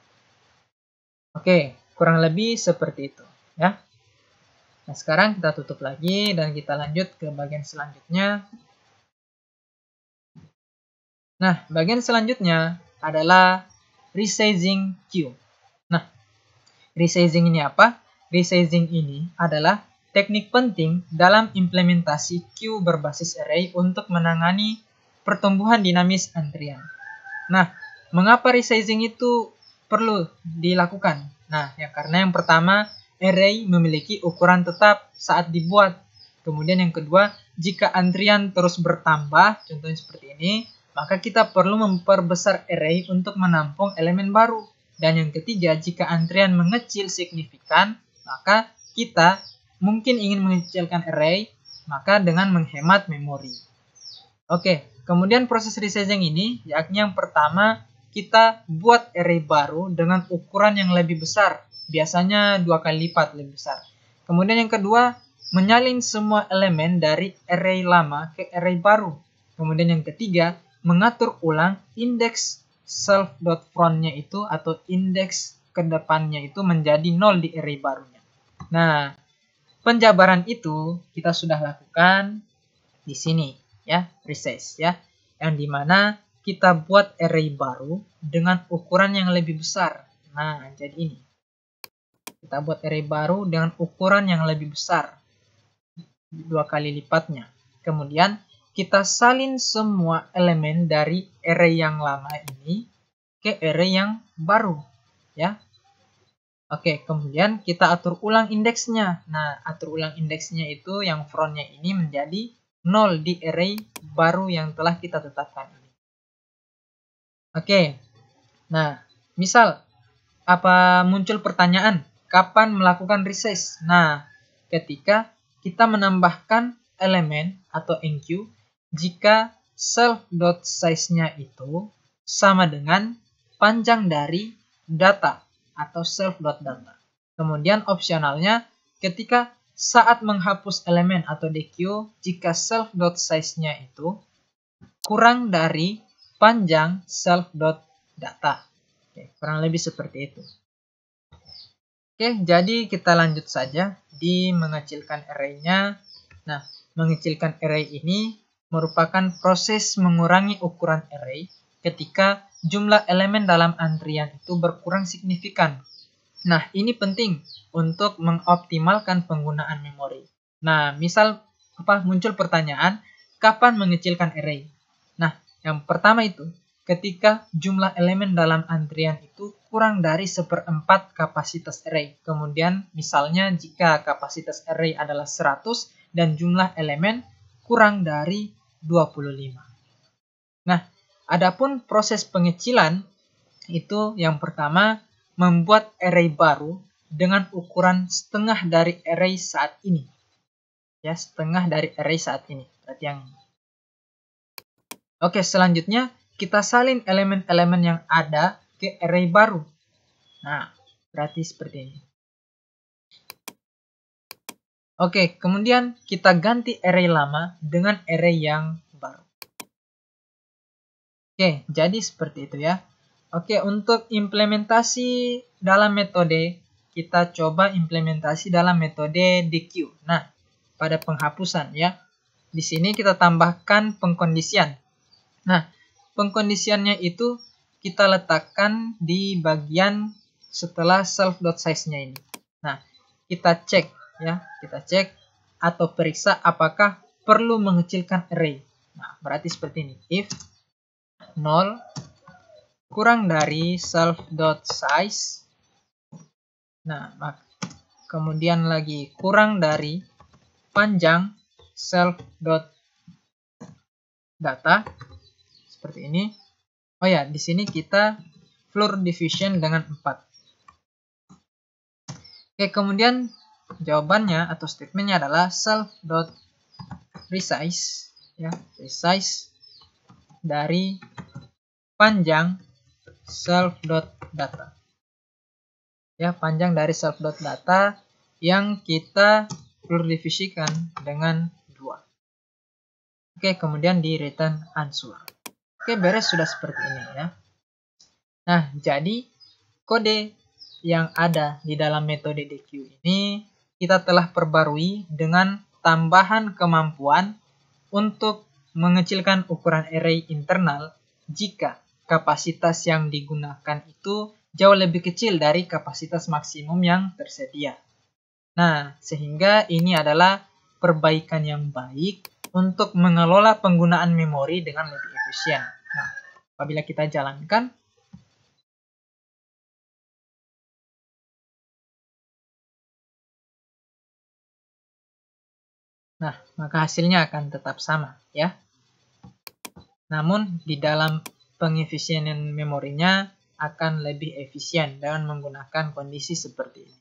Oke, kurang lebih seperti itu, ya. Nah, sekarang kita tutup lagi dan kita lanjut ke bagian selanjutnya. Nah, bagian selanjutnya adalah resizing queue. Nah, resizing ini apa? Resizing ini adalah teknik penting dalam implementasi queue berbasis array untuk menangani pertumbuhan dinamis antrian. Nah, mengapa resizing itu perlu dilakukan? Nah, ya karena yang pertama, array memiliki ukuran tetap saat dibuat. Kemudian yang kedua, jika antrian terus bertambah, contohnya seperti ini, maka kita perlu memperbesar array untuk menampung elemen baru. Dan yang ketiga, jika antrian mengecil signifikan, maka kita mungkin ingin mengecilkan array, maka dengan menghemat memori. Oke, kemudian proses resizing ini, yakni yang pertama, kita buat array baru dengan ukuran yang lebih besar. Biasanya 2 kali lipat lebih besar. Kemudian yang kedua, menyalin semua elemen dari array lama ke array baru. Kemudian yang ketiga, mengatur ulang indeks self.front-nya itu atau indeks ke depannya itu menjadi 0 di array barunya. Nah, penjabaran itu kita sudah lakukan di sini, ya, resize, ya, yang dimana kita buat array baru dengan ukuran yang lebih besar. Nah, jadi ini kita buat array baru dengan ukuran yang lebih besar, 2 kali lipatnya. Kemudian kita salin semua elemen dari array yang lama ini ke array yang baru, ya. Oke, kemudian kita atur ulang indeksnya. Nah, atur ulang indeksnya itu yang frontnya ini menjadi 0 di array baru yang telah kita tetapkan ini. Oke, nah, misal apa muncul pertanyaan, kapan melakukan resize? Nah, ketika kita menambahkan elemen atau enqueue jika self.size-nya itu sama dengan panjang dari data atau self.data. Kemudian opsionalnya ketika saat menghapus elemen atau dequeue jika self.size-nya itu kurang dari panjang self.data. Oke, kurang lebih seperti itu. Oke, jadi kita lanjut saja di mengecilkan array-nya. Nah, mengecilkan array ini merupakan proses mengurangi ukuran array ketika jumlah elemen dalam antrian itu berkurang signifikan. Nah, ini penting untuk mengoptimalkan penggunaan memori. Nah, misal muncul pertanyaan, kapan mengecilkan array? Nah, yang pertama itu, ketika jumlah elemen dalam antrian itu kurang dari 1/4 kapasitas array. Kemudian, misalnya jika kapasitas array adalah 100 dan jumlah elemen kurang dari 25. Nah, adapun proses pengecilan itu yang pertama membuat array baru dengan ukuran setengah dari array saat ini. Ya, setengah dari array saat ini. Berarti yang Oke, selanjutnya kita salin elemen-elemen yang ada ke array baru. Nah, berarti seperti ini. Oke, kemudian kita ganti array lama dengan array yang baru. Oke, jadi seperti itu ya. Oke, untuk implementasi dalam metode, kita coba implementasi dalam metode dequeue. Nah, pada penghapusan ya. Di sini kita tambahkan pengkondisian. Nah, pengkondisiannya itu kita letakkan di bagian setelah self.size-nya ini. Nah, kita cek ya, kita cek atau periksa apakah perlu mengecilkan array. Nah, berarti seperti ini. If 0 kurang dari self.size. Nah, kemudian lagi kurang dari panjang self.data. Seperti ini. Oh ya, di sini kita floor division dengan 4. Oke, kemudian jawabannya atau statementnya adalah self.resize ya, resize dari panjang self.data. Ya, panjang dari self.data yang kita floor divisikan dengan 2. Oke, kemudian di return answer. Oke, beres sudah seperti ini ya. Nah, jadi kode yang ada di dalam metode dequeue ini kita telah perbarui dengan tambahan kemampuan untuk mengecilkan ukuran array internal jika kapasitas yang digunakan itu jauh lebih kecil dari kapasitas maksimum yang tersedia. Nah, sehingga ini adalah perbaikan yang baik untuk mengelola penggunaan memori dengan lebih efisien. Nah, apabila kita jalankan, nah, maka hasilnya akan tetap sama ya. Namun, di dalam pengefisienan memorinya akan lebih efisien dengan menggunakan kondisi seperti ini.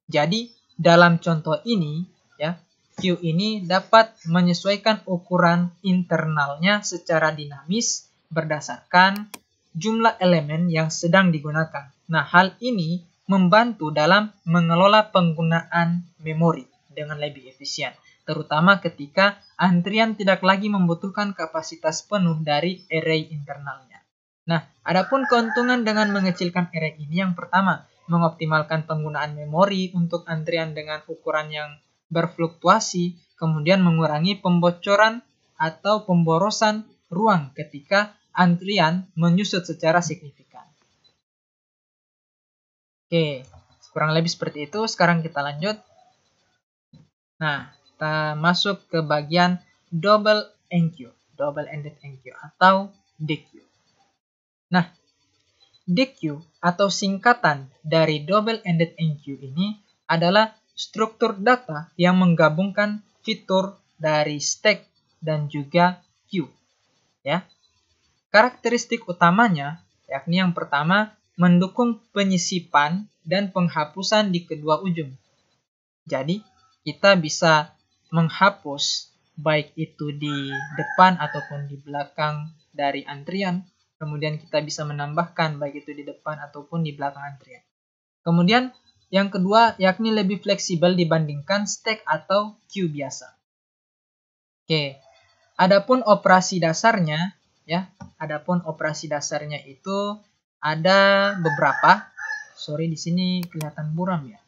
Jadi, dalam contoh ini, ya, queue ini dapat menyesuaikan ukuran internalnya secara dinamis berdasarkan jumlah elemen yang sedang digunakan. Nah, hal ini membantu dalam mengelola penggunaan memori dengan lebih efisien, terutama ketika antrian tidak lagi membutuhkan kapasitas penuh dari array internalnya. Nah, adapun keuntungan dengan mengecilkan array ini yang pertama, mengoptimalkan penggunaan memori untuk antrian dengan ukuran yang berfluktuasi, kemudian mengurangi pembocoran atau pemborosan ruang ketika antrian menyusut secara signifikan. Oke, kurang lebih seperti itu. Sekarang kita lanjut. Nah, kita masuk ke bagian double-ended enqueue atau dequeue. Nah, DQ atau singkatan dari double-ended enqueue ini adalah struktur data yang menggabungkan fitur dari stack dan juga queue. Ya. Karakteristik utamanya yakni yang pertama mendukung penyisipan dan penghapusan di kedua ujung. Jadi, kita bisa menghapus baik itu di depan ataupun di belakang dari antrian. Kemudian kita bisa menambahkan baik itu di depan ataupun di belakang antrian. Kemudian yang kedua yakni lebih fleksibel dibandingkan stack atau queue biasa. Oke. Adapun operasi dasarnya itu ada beberapa. Sorry, di sini kelihatan buram ya.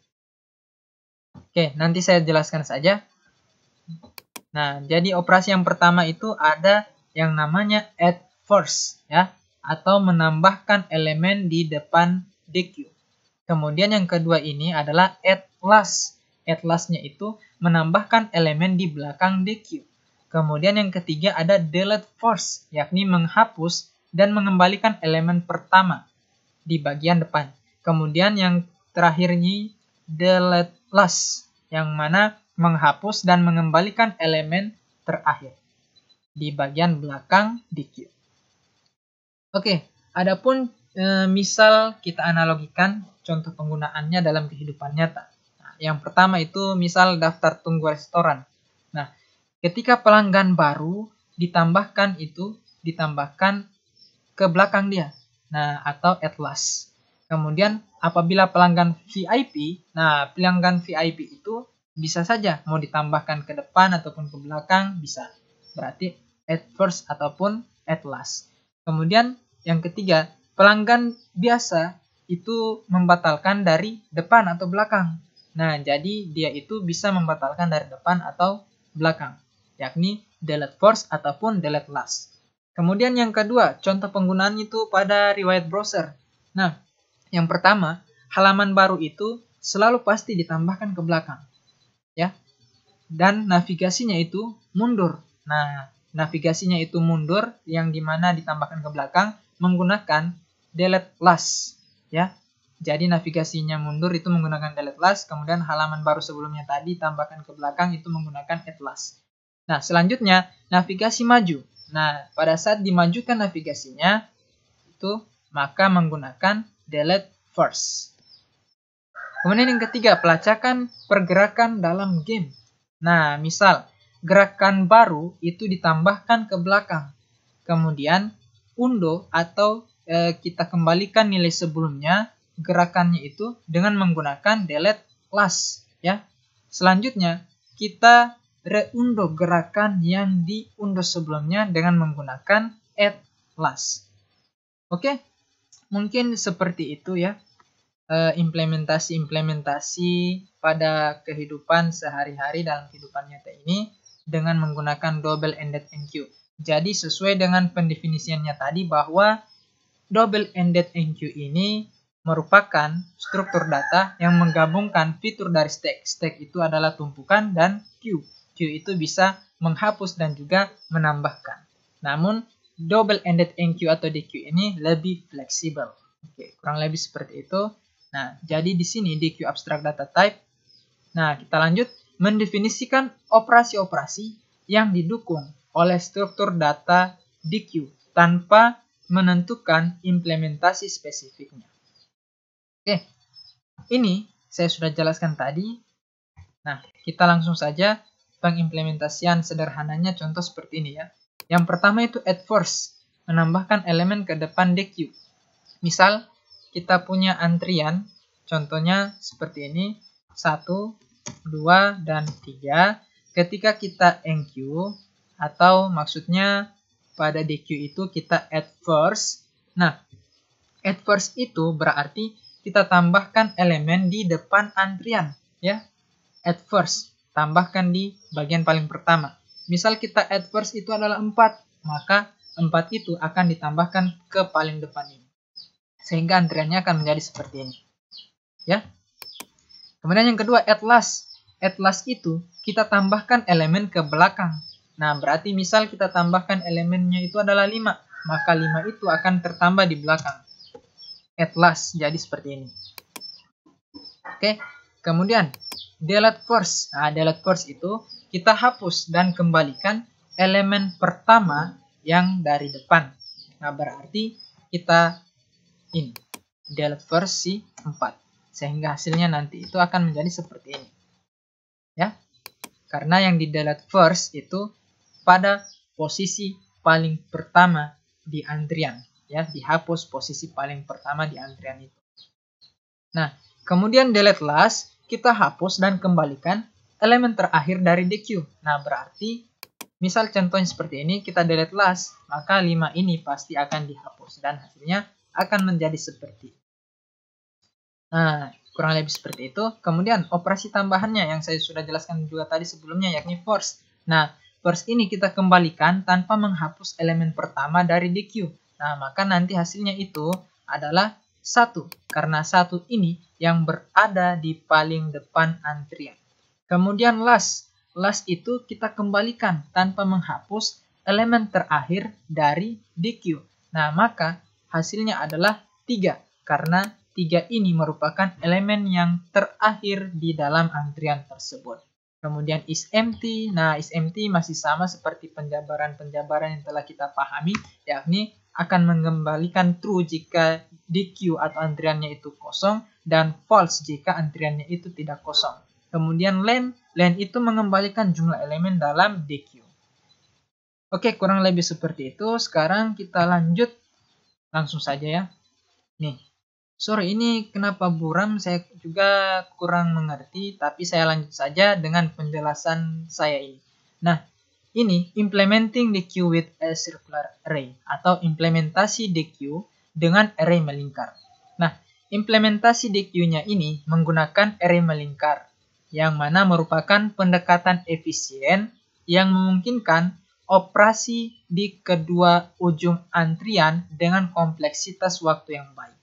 Oke, nanti saya jelaskan saja. Nah, jadi operasi yang pertama itu ada yang namanya add first ya, atau menambahkan elemen di depan DQ. Kemudian yang kedua ini adalah add last. Add last-nya itu menambahkan elemen di belakang DQ. Kemudian yang ketiga ada delete first, yakni menghapus dan mengembalikan elemen pertama di bagian depan. Kemudian yang terakhir ini delete last, yang mana menghapus dan mengembalikan elemen terakhir di bagian belakang DQ. Oke, adapun misal kita analogikan contoh penggunaannya dalam kehidupan nyata. Nah, yang pertama itu misal daftar tunggu restoran. Nah, ketika pelanggan baru ditambahkan ke belakang dia. Nah, atau at last. Kemudian apabila pelanggan VIP, nah pelanggan VIP itu bisa saja mau ditambahkan ke depan ataupun ke belakang bisa. Berarti at first ataupun at last. Kemudian yang ketiga, pelanggan biasa itu membatalkan dari depan atau belakang. Nah, jadi dia itu bisa membatalkan dari depan atau belakang, yakni delete first ataupun delete last. Kemudian yang kedua, contoh penggunaan itu pada riwayat browser. Nah, yang pertama, halaman baru itu selalu pasti ditambahkan ke belakang. Ya. Dan navigasinya itu mundur. Nah, navigasinya itu mundur yang dimana ditambahkan ke belakang menggunakan delete last. Ya. Jadi navigasinya mundur itu menggunakan delete last, kemudian halaman baru sebelumnya tadi tambahkan ke belakang itu menggunakan add last. Nah, selanjutnya navigasi maju. Nah, pada saat dimajukan navigasinya itu maka menggunakan delete first. Kemudian yang ketiga, pelacakan pergerakan dalam game. Nah, misal gerakan baru itu ditambahkan ke belakang. Kemudian undo atau kita kembalikan nilai sebelumnya gerakannya itu dengan menggunakan delete last ya. Selanjutnya kita reundo gerakan yang diunduh sebelumnya dengan menggunakan add last. Oke, mungkin seperti itu ya implementasi pada kehidupan sehari-hari dalam kehidupan nyata ini dengan menggunakan double-ended enqueue. Jadi sesuai dengan pendefinisiannya tadi bahwa double-ended enqueue ini merupakan struktur data yang menggabungkan fitur dari stack. Stack itu adalah tumpukan dan queue. Queue itu bisa menghapus dan juga menambahkan. Namun double-ended enqueue atau DQ ini lebih fleksibel. Oke, kurang lebih seperti itu. Nah, jadi di sini DQ abstract data type. Nah, kita lanjut mendefinisikan operasi-operasi yang didukung oleh struktur data DQ tanpa menentukan implementasi spesifiknya. Oke, ini saya sudah jelaskan tadi. Nah, kita langsung saja pengimplementasian sederhananya contoh seperti ini ya. Yang pertama itu add first, menambahkan elemen ke depan DQ. Misal, kita punya antrian, contohnya seperti ini, 1, 2, dan 3. Ketika kita enqueue, atau maksudnya pada DQ itu kita add first. Nah, add first itu berarti kita tambahkan elemen di depan antrian. Ya, add first, tambahkan di bagian paling pertama. Misal kita add first itu adalah 4, maka 4 itu akan ditambahkan ke paling depan ini. Sehingga antriannya akan menjadi seperti ini. Ya. Kemudian yang kedua, add last. Add last itu kita tambahkan elemen ke belakang. Nah, berarti misal kita tambahkan elemennya itu adalah 5, maka 5 itu akan tertambah di belakang. at last, jadi seperti ini. Oke, kemudian delete first. Nah, delete first itu kita hapus dan kembalikan elemen pertama yang dari depan. Nah, berarti kita ini delete first si 4, sehingga hasilnya nanti itu akan menjadi seperti ini. Ya. Karena yang di delete first itu pada posisi paling pertama di antrian, ya, dihapus posisi paling pertama di antrian itu. Nah, kemudian delete last, kita hapus dan kembalikan elemen terakhir dari DQ. Nah, berarti misal contohnya seperti ini, kita delete last, maka 5 ini pasti akan dihapus dan hasilnya akan menjadi seperti ini. Nah, kurang lebih seperti itu. Kemudian operasi tambahannya yang saya sudah jelaskan juga tadi sebelumnya, yakni force. Nah, force ini kita kembalikan tanpa menghapus elemen pertama dari DQ. Nah, maka nanti hasilnya itu adalah 1. Karena 1 ini yang berada di paling depan antrian. Kemudian last. Last itu kita kembalikan tanpa menghapus elemen terakhir dari DQ. Nah, maka hasilnya adalah 3. Karena 3 ini merupakan elemen yang terakhir di dalam antrian tersebut. Kemudian is empty. Nah, is empty masih sama seperti penjabaran-penjabaran yang telah kita pahami, yakni akan mengembalikan true jika DQ atau antriannya itu kosong dan false jika antriannya itu tidak kosong. Kemudian len itu mengembalikan jumlah elemen dalam DQ. Oke, kurang lebih seperti itu. Sekarang kita lanjut langsung saja ya. Nih. Sorry, ini kenapa buram, saya juga kurang mengerti, tapi saya lanjut saja dengan penjelasan saya ini. Nah, ini implementing DQ with a circular array, atau implementasi DQ dengan array melingkar. Nah, implementasi DQ-nya ini menggunakan array melingkar, yang mana merupakan pendekatan efisien yang memungkinkan operasi di kedua ujung antrian dengan kompleksitas waktu yang baik.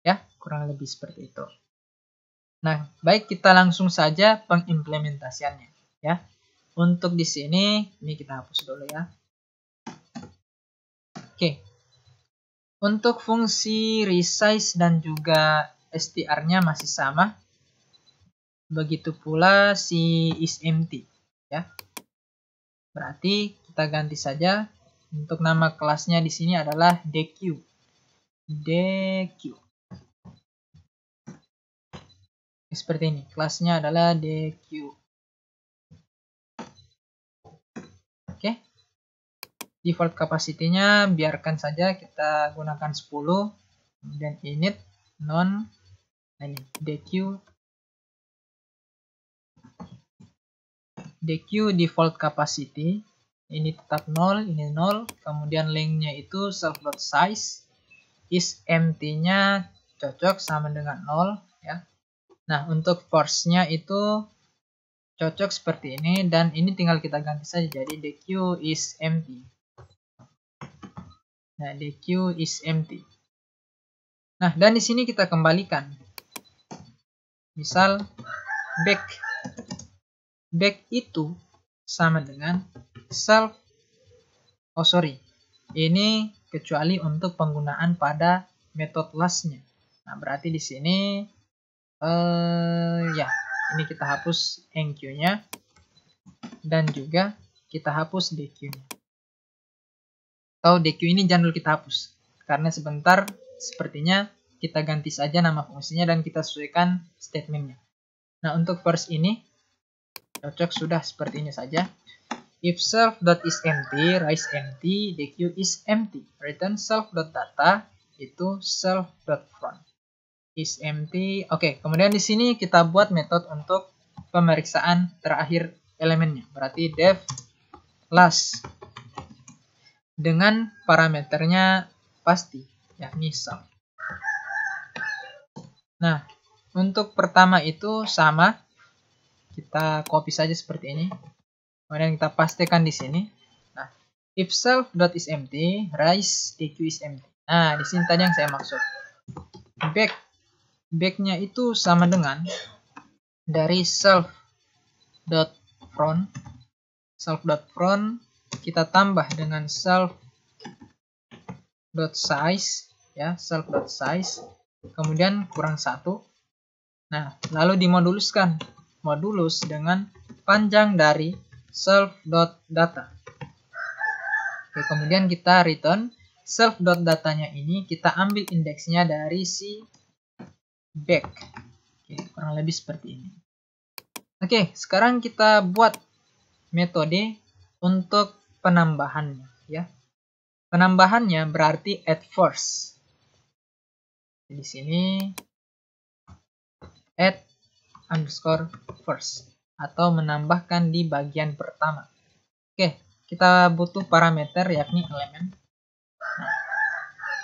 Ya, kurang lebih seperti itu. Nah, baik, kita langsung saja pengimplementasiannya ya. Untuk di sini ini kita hapus dulu ya. Oke. Untuk fungsi resize dan juga str-nya masih sama. Begitu pula si isEmpty ya. Berarti kita ganti saja. Untuk nama kelasnya di sini adalah DQ. Seperti ini, kelasnya adalah DQ. Oke. Default capacity-nya biarkan saja kita gunakan 10. Kemudian init non, nah ini DQ default capacity ini tetap 0, ini 0. Kemudian length-nya itu self.size, isEmpty-nya cocok sama dengan 0 ya. Nah, untuk force-nya itu cocok seperti ini, dan ini tinggal kita ganti saja jadi DQ isEmpty. Nah, DQ isEmpty. Nah, dan di sini kita kembalikan. Misal back itu sama dengan self. Ini kecuali untuk penggunaan pada metode last-nya. Nah, berarti di sini ya, ini kita hapus enq-nya dan juga kita hapus dq-nya. Atau dq ini jangan dulu kita hapus karena sebentar sepertinya kita ganti saja nama fungsinya dan kita sesuaikan statementnya. Nah, untuk first ini cocok sudah seperti ini saja. If self.isEmpty, rise empty, dq is empty. Return self.data itu self.front. Is empty. Oke, kemudian di sini kita buat metode untuk pemeriksaan terakhir elemennya. Berarti def last dengan parameternya pasti, yakni self. Nah, untuk pertama itu sama, kita copy saja seperti ini. Kemudian kita pastikan di sini. Nah, if self.isEmpty, rise dq is empty. Nah, di sini tadi yang saya maksud. Back-nya itu sama dengan dari self.front kita tambah dengan self.size ya, self.size, kemudian kurang 1. Nah, lalu dimoduluskan. Modulus dengan panjang dari self.data. Oke, kemudian kita return self.datanya ini, kita ambil indeksnya dari si back. Oke, kurang lebih seperti ini. Oke, sekarang kita buat metode untuk penambahannya, ya. Penambahannya berarti add first. Di sini add underscore first atau menambahkan di bagian pertama. Oke, kita butuh parameter yakni elemen. Nah,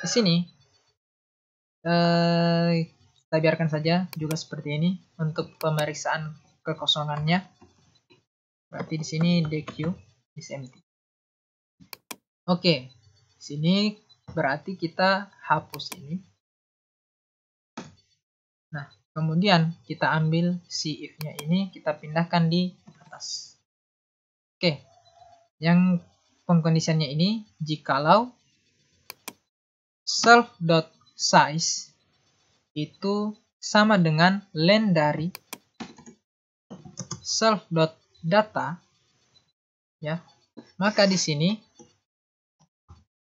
di sini kita biarkan saja juga seperti ini untuk pemeriksaan kekosongannya. Berarti di sini deq is empty. Oke, di sini berarti kita hapus ini. Nah, kemudian kita ambil si if-nya ini, kita pindahkan di atas. Oke, yang pengkondisiannya ini, jikalau self.size itu sama dengan len dari self.data, ya, maka di sini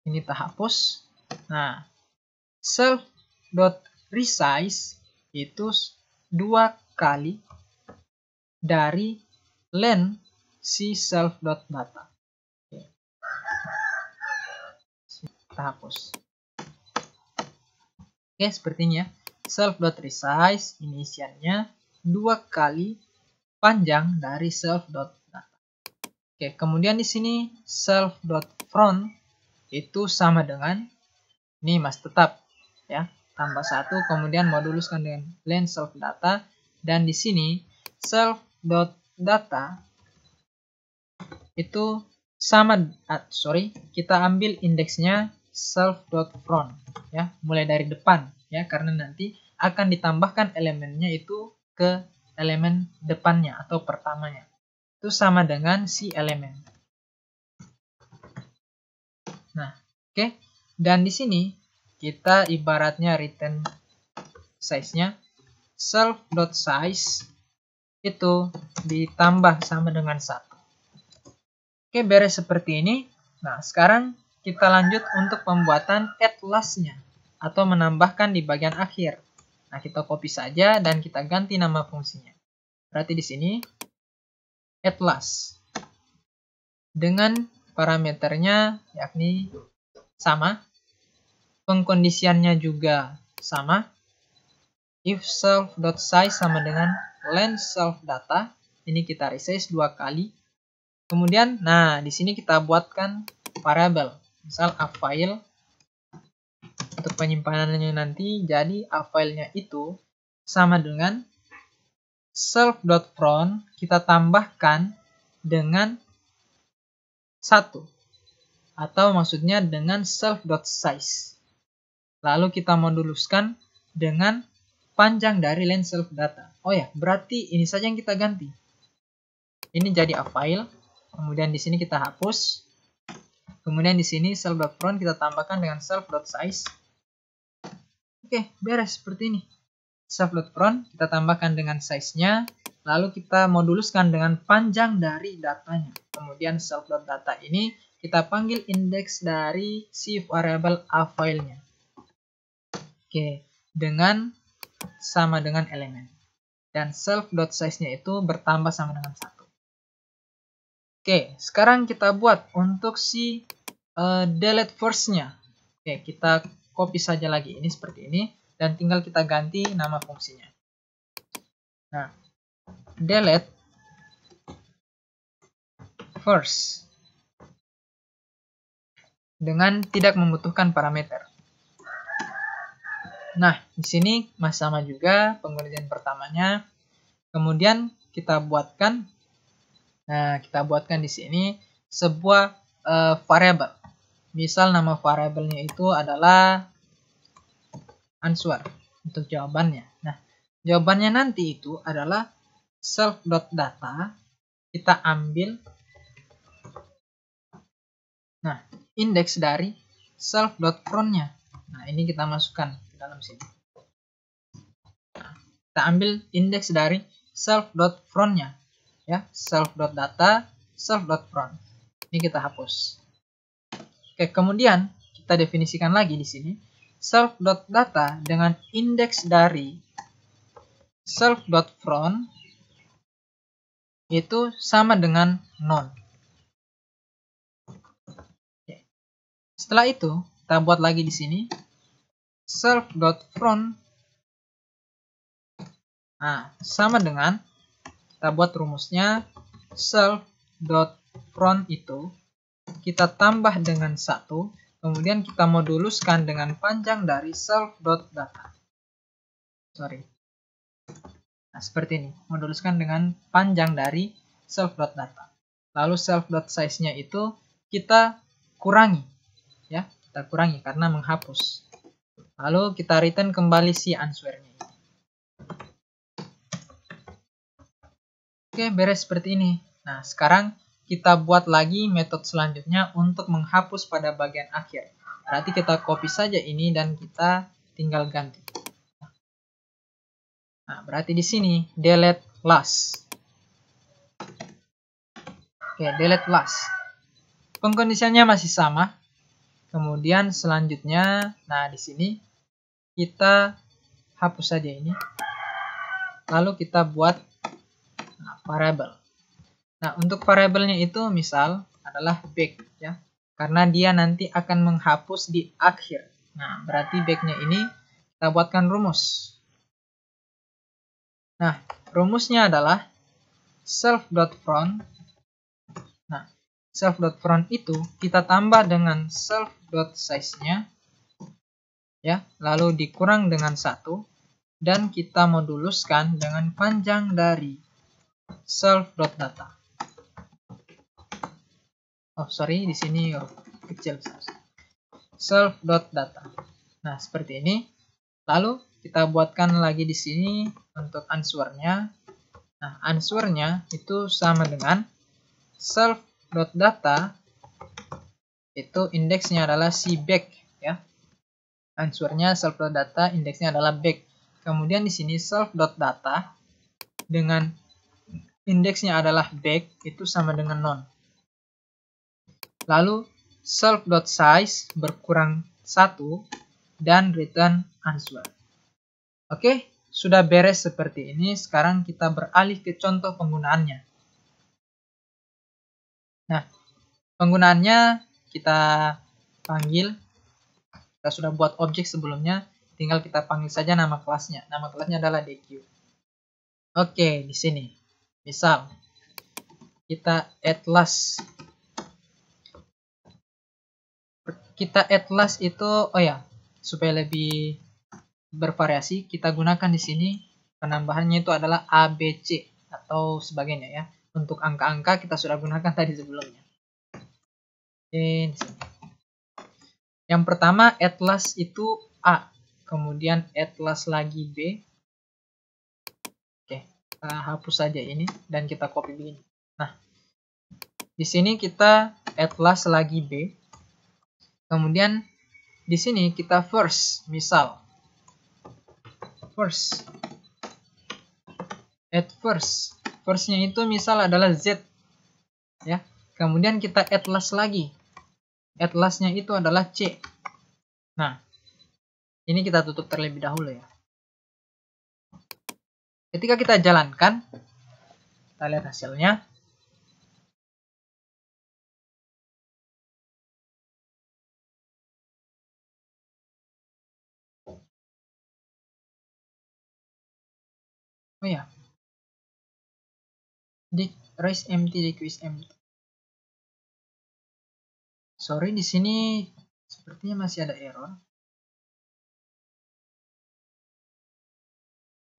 ini tak hapus. Nah, self.resize itu 2 kali dari len si self.data. Kita hapus. Oke, sepertinya self.resize ini isiannya 2 kali panjang dari self.data. Oke, kemudian di sini self.front itu sama dengan ini masih tetap, ya, tambah 1, kemudian moduluskan dengan len self.data, dan di sini self.data itu sama, kita ambil indeksnya self.front, ya, mulai dari depan, ya, karena nanti akan ditambahkan elemennya itu ke elemen depannya atau pertamanya. Itu sama dengan si elemen. Nah, oke. Dan di sini kita ibaratnya return size-nya self.size itu ditambah sama dengan 1. Oke, beres seperti ini. Nah, sekarang kita lanjut untuk pembuatan add last-nya atau menambahkan di bagian akhir. Nah, kita copy saja dan kita ganti nama fungsinya. Berarti di sini add last dengan parameternya yakni sama, pengkondisiannya juga sama. If self.size sama dengan len self.data, ini kita resize 2 kali. Kemudian, nah, di sini kita buatkan variabel, misal a file. Untuk penyimpanannya nanti, jadi a filenya itu sama dengan self.front, kita tambahkan dengan 1, atau maksudnya dengan self.size. Lalu kita moduluskan dengan panjang dari len self.data. Oh ya, berarti ini saja yang kita ganti. Ini jadi a file. Kemudian di sini kita hapus. Kemudian di sini self.front kita tambahkan dengan self.size. Oke, beres seperti ini. Self.front kita tambahkan dengan size-nya. Lalu kita moduluskan dengan panjang dari datanya. Kemudian self.data ini kita panggil indeks dari si variabel a file-nya. Oke, dengan sama dengan elemen. Dan self.size-nya itu bertambah sama dengan 1. Oke, sekarang kita buat untuk si delete first-nya. Oke, kita copy saja lagi ini seperti ini. Dan tinggal kita ganti nama fungsinya. Nah, delete first. Dengan tidak membutuhkan parameter. Nah, di sini masih sama juga penggunaan pertamanya. Kemudian kita buatkan, di sini sebuah variabel. Misal nama variabelnya itu adalah answer untuk jawabannya. Nah, jawabannya nanti itu adalah self.data. Kita ambil, nah, indeks dari self.front-nya. Nah, Nah, ini kita masukkan ke dalam sini. Nah, kita ambil indeks dari self.front-nya, ya, self.data, self.front. Ini kita hapus. Oke, kemudian kita definisikan lagi di sini self.data dengan indeks dari self.front itu sama dengan none. Oke. Setelah itu, kita buat lagi di sini self.front. Nah, sama dengan kita buat rumusnya self.front itu kita tambah dengan 1, kemudian kita moduluskan dengan panjang dari self.data. Nah, seperti ini, moduluskan dengan panjang dari self.data. Lalu self.size-nya itu kita kurangi, ya, kita kurangi karena menghapus. Lalu kita return kembali si answer-nya. Oke, beres seperti ini. Nah, sekarang kita buat lagi metode selanjutnya untuk menghapus pada bagian akhir. Berarti kita copy saja ini dan kita tinggal ganti. Nah, berarti di sini delete last. Oke, delete last. Pengkondisiannya masih sama. Kemudian selanjutnya, nah di sini kita hapus saja ini. Lalu kita buat variable. Nah, untuk variabelnya itu misal adalah back, ya. Karena dia nanti akan menghapus di akhir. Nah, berarti backnya ini kita buatkan rumus. Nah, rumusnya adalah self.front. Nah, self.front itu kita tambah dengan self.size-nya, ya, lalu dikurang dengan 1, dan kita moduluskan dengan panjang dari self.data. Oh, sorry, di sini kecil. Self.data. Nah, seperti ini. Lalu kita buatkan lagi di sini untuk answer-nya. Nah, answer-nya itu sama dengan self.data itu indeksnya adalah si back, ya. Answer-nya self.data, indeksnya adalah back. Kemudian di sini self.data dengan indeksnya adalah back itu sama dengan none. Lalu self.size berkurang 1 dan return answer. Oke, sudah beres seperti ini. Sekarang kita beralih ke contoh penggunaannya. Nah, penggunaannya kita panggil. Kita sudah buat objek sebelumnya, tinggal kita panggil saja nama kelasnya. Nama kelasnya adalah DQ. Oke, di sini. Misal kita add last. Kita add last itu, oh ya, supaya lebih bervariasi, kita gunakan di sini penambahannya itu adalah ABC atau sebagainya, ya. Untuk angka-angka kita sudah gunakan tadi sebelumnya. Yang pertama add last itu A, kemudian add last lagi B. Oke, kita hapus saja ini dan kita copy begini. Nah, di sini kita add last lagi B. Kemudian di sini kita first, misal first, add first. Firstnya itu misal adalah Z, ya. Kemudian kita add last lagi. Add last-nya itu adalah C. Nah, ini kita tutup terlebih dahulu, ya. Ketika kita jalankan, kita lihat hasilnya. Oh ya, raise empty, decrease empty. Sorry, di sini sepertinya masih ada error.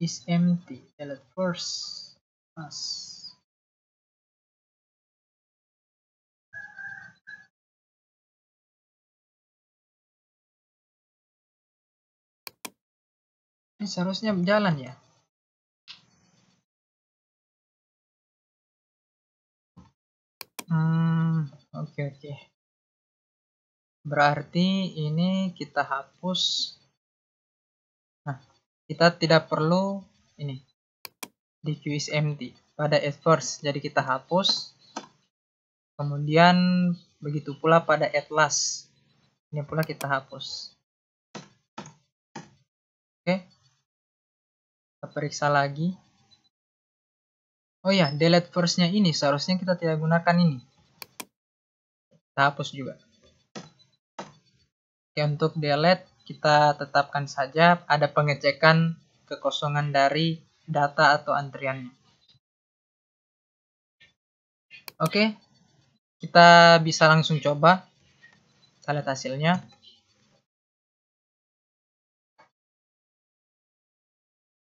Is empty, delete first, pass. Ini seharusnya berjalan, ya. Oke. Berarti ini kita hapus. Nah, kita tidak perlu ini di QSMT pada at first, jadi kita hapus. Kemudian begitu pula pada at last, ini pula kita hapus. Oke, kita periksa lagi. Oh ya, delete first-nya ini seharusnya kita tidak gunakan ini. Kita hapus juga. Oke, untuk delete kita tetapkan saja ada pengecekan kekosongan dari data atau antriannya. Oke, kita bisa langsung coba. Kita lihat hasilnya.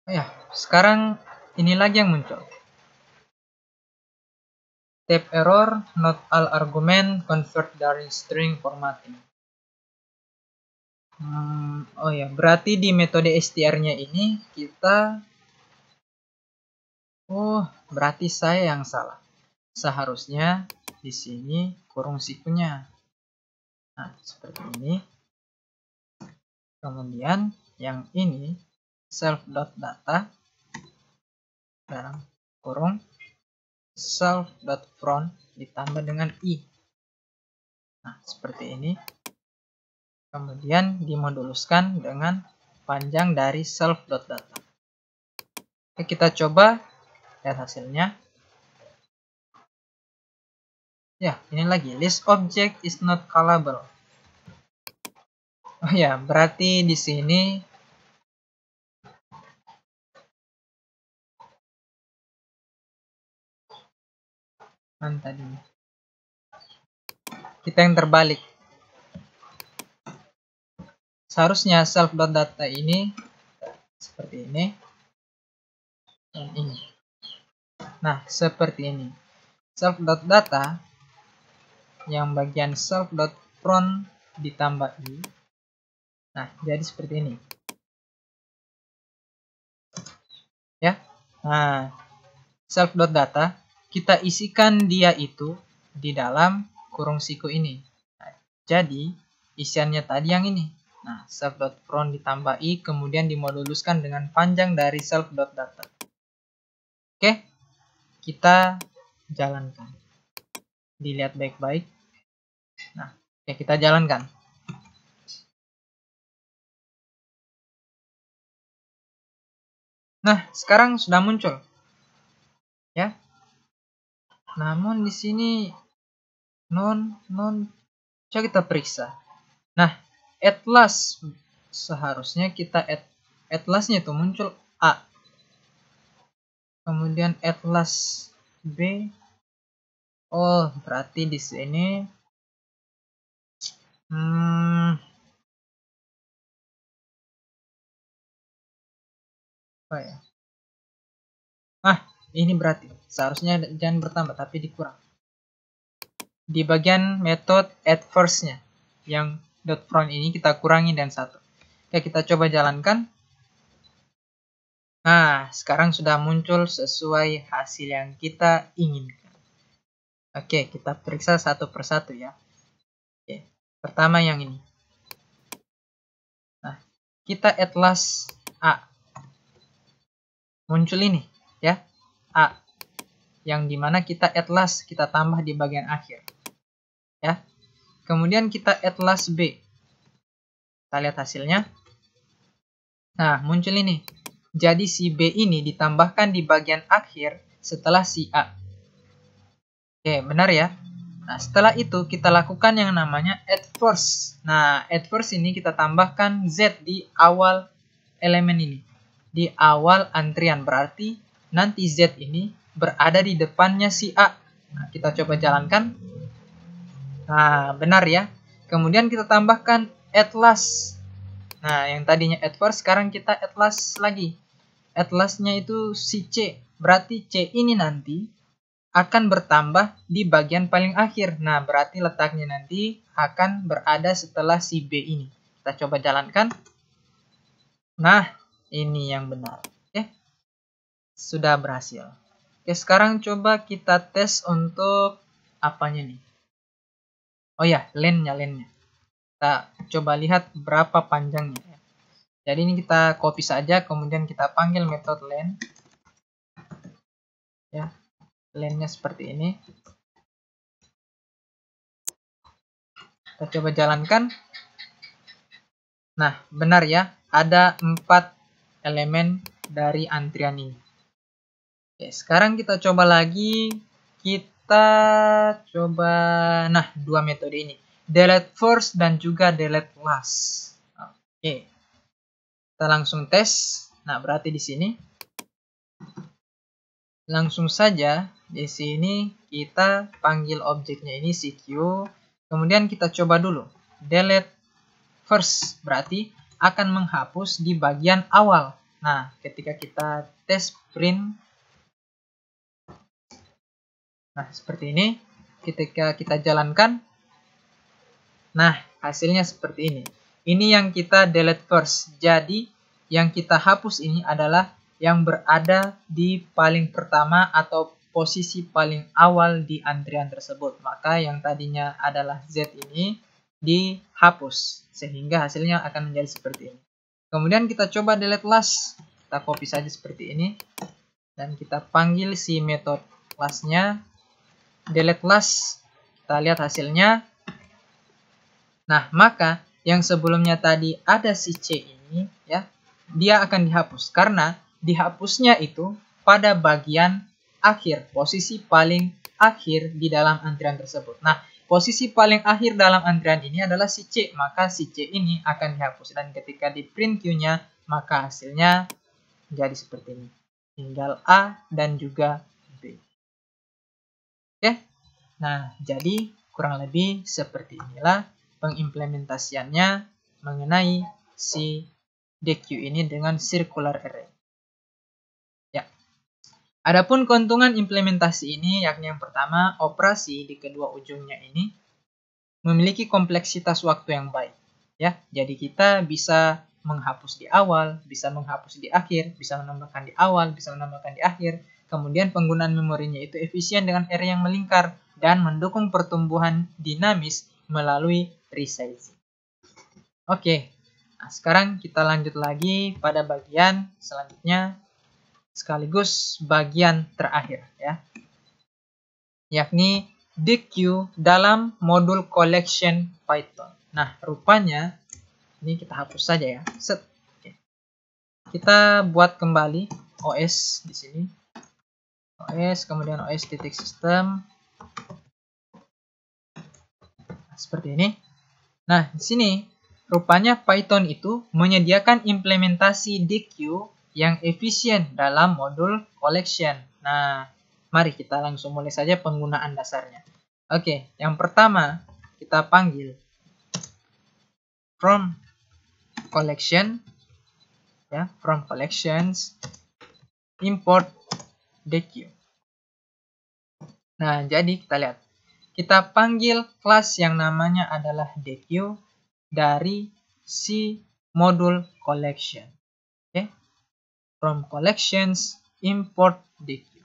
Oh ya, sekarang ini lagi yang muncul. Type error, not all argument, convert dari string formatting. Oh ya, berarti di metode str-nya ini kita... Oh, berarti saya yang salah. Seharusnya di sini kurung sikunya. Nah, seperti ini. Kemudian yang ini self.data dalam kurung self.front ditambah dengan i. Nah, seperti ini. Kemudian dimoduluskan dengan panjang dari self.data. Oke, kita coba lihat hasilnya. Ya, ini lagi list object is not callable. Oh ya, berarti di sini tadi kita yang terbalik. Seharusnya self.data ini seperti ini dan ini. Nah, seperti ini. Self.data yang bagian self.front ditambah i. Nah, jadi seperti ini. Ya. Nah, self.data kita isikan dia itu di dalam kurung siku ini. Nah, jadi isiannya tadi yang ini. Nah, self.front ditambah i kemudian dimoduluskan dengan panjang dari self.data. Oke, kita jalankan. Dilihat baik-baik. Nah, oke, kita jalankan. Nah, sekarang sudah muncul. Ya. Namun di sini non coba kita periksa. Nah, at last seharusnya kita at last-nya itu muncul A. Kemudian at last B. Oh, berarti di sini apa ya? Ini berarti seharusnya jangan bertambah tapi dikurang. Di bagian method at first-nya yang dot front ini kita kurangi dan 1. Oke, kita coba jalankan. Nah, sekarang sudah muncul sesuai hasil yang kita inginkan. Oke, kita periksa satu persatu ya. Oke, pertama yang ini. Nah, kita at last A. Muncul ini ya, A. Yang dimana kita at last kita tambah di bagian akhir. Ya. Kemudian kita at last B. Kita lihat hasilnya. Nah, muncul ini. Jadi si B ini ditambahkan di bagian akhir setelah si A. Oke, benar ya? Nah, setelah itu kita lakukan yang namanya at first. Nah, at first ini kita tambahkan Z di awal elemen ini. Di awal antrian, berarti nanti Z ini berada di depannya si A. Nah, kita coba jalankan. Nah, benar ya. Kemudian kita tambahkan at last. Nah, yang tadinya at first, sekarang kita at last lagi. At last-nya itu si C. Berarti C ini nanti akan bertambah di bagian paling akhir. Nah, berarti letaknya nanti akan berada setelah si B ini. Kita coba jalankan. Nah, ini yang benar. Oke. Sudah berhasil. Oke, sekarang coba kita tes untuk apanya nih. Oh ya, len-nya. Kita coba lihat berapa panjangnya ya. Jadi ini kita copy saja, kemudian kita panggil metode len. Ya, lennya seperti ini. Kita coba jalankan. Nah, benar ya, ada 4 elemen dari antrian ini. Oke, sekarang kita coba lagi. Kita coba, nah, 2 metode ini. Delete first dan juga delete last. Oke. Kita langsung tes. Nah, berarti di sini langsung saja di sini kita panggil objeknya ini CQ. Kemudian kita coba dulu. Delete first berarti akan menghapus di bagian awal. Nah, ketika kita tes print, nah seperti ini. Ketika kita jalankan, nah hasilnya seperti ini. Ini yang kita delete first. Jadi yang kita hapus ini adalah yang berada di paling pertama atau posisi paling awal di antrian tersebut. Maka yang tadinya adalah Z ini dihapus sehingga hasilnya akan menjadi seperti ini. Kemudian kita coba delete last. Kita copy saja seperti ini dan kita panggil si metode lastnya. Delete last. Kita lihat hasilnya. Nah, maka yang sebelumnya tadi ada si C ini ya, dia akan dihapus karena dihapusnya itu pada bagian akhir, posisi paling akhir di dalam antrian tersebut. Nah, posisi paling akhir dalam antrian ini adalah si C, maka si C ini akan dihapus. Dan ketika di print Q-nya, maka hasilnya jadi seperti ini. Tinggal A dan juga B. Oke, nah jadi kurang lebih seperti inilah pengimplementasiannya mengenai si DQ ini dengan circular array. Adapun keuntungan implementasi ini yakni yang pertama, operasi di kedua ujungnya ini memiliki kompleksitas waktu yang baik. Ya, jadi kita bisa menghapus di awal, bisa menghapus di akhir, bisa menambahkan di awal, bisa menambahkan di akhir. Kemudian penggunaan memorinya itu efisien dengan array yang melingkar dan mendukung pertumbuhan dinamis melalui resizing. Oke, nah sekarang kita lanjut lagi pada bagian selanjutnya, sekaligus bagian terakhir ya, yakni DQ dalam modul collection Python. Nah, rupanya ini kita hapus saja ya. Set. Oke. Kita buat kembali OS di sini. OS, kemudian OS titik system. Nah, seperti ini. Nah, di sini rupanya Python itu menyediakan implementasi DQ yang efisien dalam modul collection. Nah, mari kita langsung mulai saja penggunaan dasarnya. Oke, yang pertama kita panggil from collection ya, from collections import DQ. Nah, jadi kita lihat. Kita panggil kelas yang namanya adalah DQ dari si modul collection. Oke. From collections import DQ.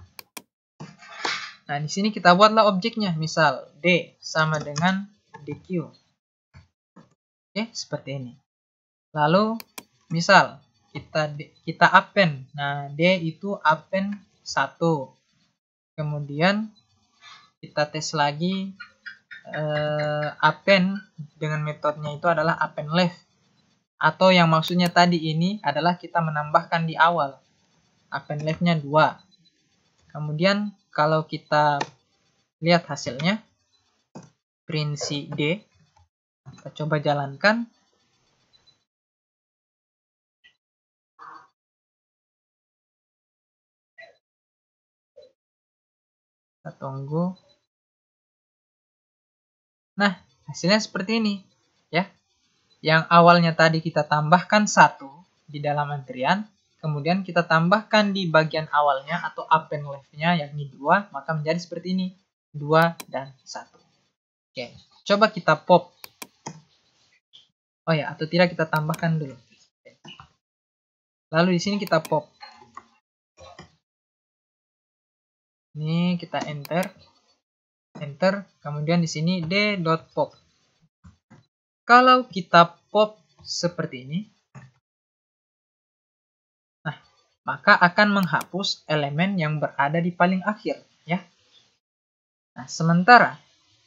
Nah, di sini kita buatlah objeknya, misal D sama dengan DQ. Oke, seperti ini. Lalu, misal kita append. Nah, D itu append 1. Kemudian kita tes lagi append dengan metodenya itu adalah append left. Atau yang maksudnya tadi ini adalah kita menambahkan di awal. Append left-nya 2. Kemudian kalau kita lihat hasilnya, print si D, kita coba jalankan. Kita tunggu. Nah, hasilnya seperti ini. Ya. Yang awalnya tadi kita tambahkan 1 di dalam antrian, kemudian kita tambahkan di bagian awalnya atau append left-nya yakni 2, maka menjadi seperti ini. 2 dan 1. Oke, coba kita pop. Oh ya, atau tidak kita tambahkan dulu. Lalu di sini kita pop. Ini kita enter. Enter, kemudian di sini d.pop. Kalau kita pop seperti ini, nah, maka akan menghapus elemen yang berada di paling akhir, ya. Nah, sementara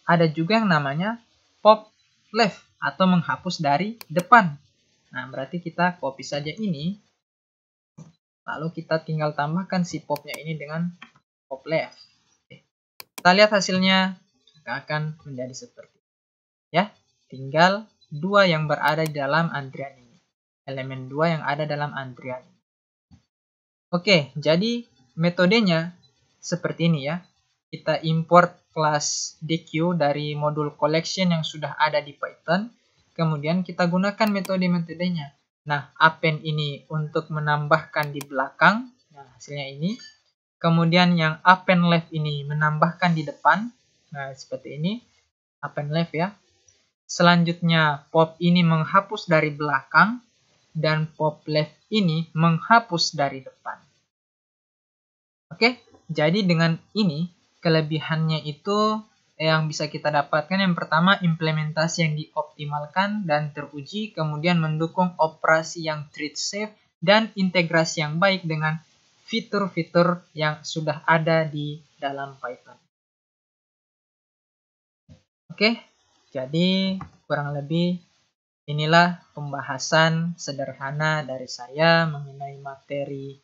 ada juga yang namanya pop left atau menghapus dari depan. Nah, berarti kita copy saja ini, lalu kita tinggal tambahkan si popnya ini dengan pop left. Oke. Kita lihat hasilnya, maka akan menjadi seperti ini. Ya, tinggal 2 yang berada di dalam antrian ini. Elemen 2 yang ada dalam antrian ini. Oke, jadi metodenya seperti ini ya. Kita import kelas DQ dari modul collection yang sudah ada di Python. Kemudian kita gunakan metode-metodenya. Nah, append ini untuk menambahkan di belakang. Nah, hasilnya ini. Kemudian yang append left ini menambahkan di depan. Nah, seperti ini. Append left ya. Selanjutnya, pop ini menghapus dari belakang. Dan pop left ini menghapus dari depan. Oke, jadi dengan ini kelebihannya itu yang bisa kita dapatkan yang pertama implementasi yang dioptimalkan dan teruji, kemudian mendukung operasi yang thread safe dan integrasi yang baik dengan fitur-fitur yang sudah ada di dalam Python. Oke, jadi kurang lebih inilah pembahasan sederhana dari saya mengenai materi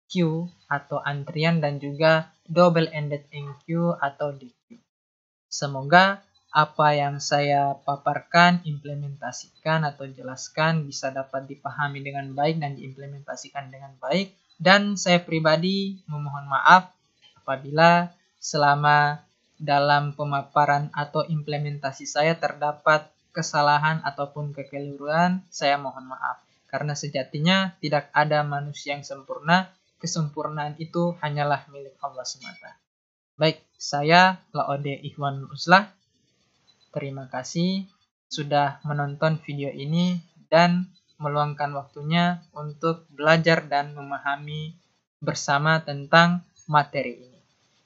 queue atau antrian dan juga double-ended enqueue atau DQ. Semoga apa yang saya paparkan, implementasikan atau jelaskan bisa dapat dipahami dengan baik dan diimplementasikan dengan baik. Dan saya pribadi memohon maaf apabila selama dalam pemaparan atau implementasi saya terdapat kesalahan ataupun kekeliruan, saya mohon maaf. Karena sejatinya tidak ada manusia yang sempurna, kesempurnaan itu hanyalah milik Allah semata. Baik, saya Laode Ikhwan Uslah. Terima kasih sudah menonton video ini dan meluangkan waktunya untuk belajar dan memahami bersama tentang materi ini.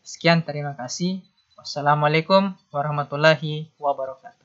Sekian, terima kasih. Wassalamualaikum warahmatullahi wabarakatuh.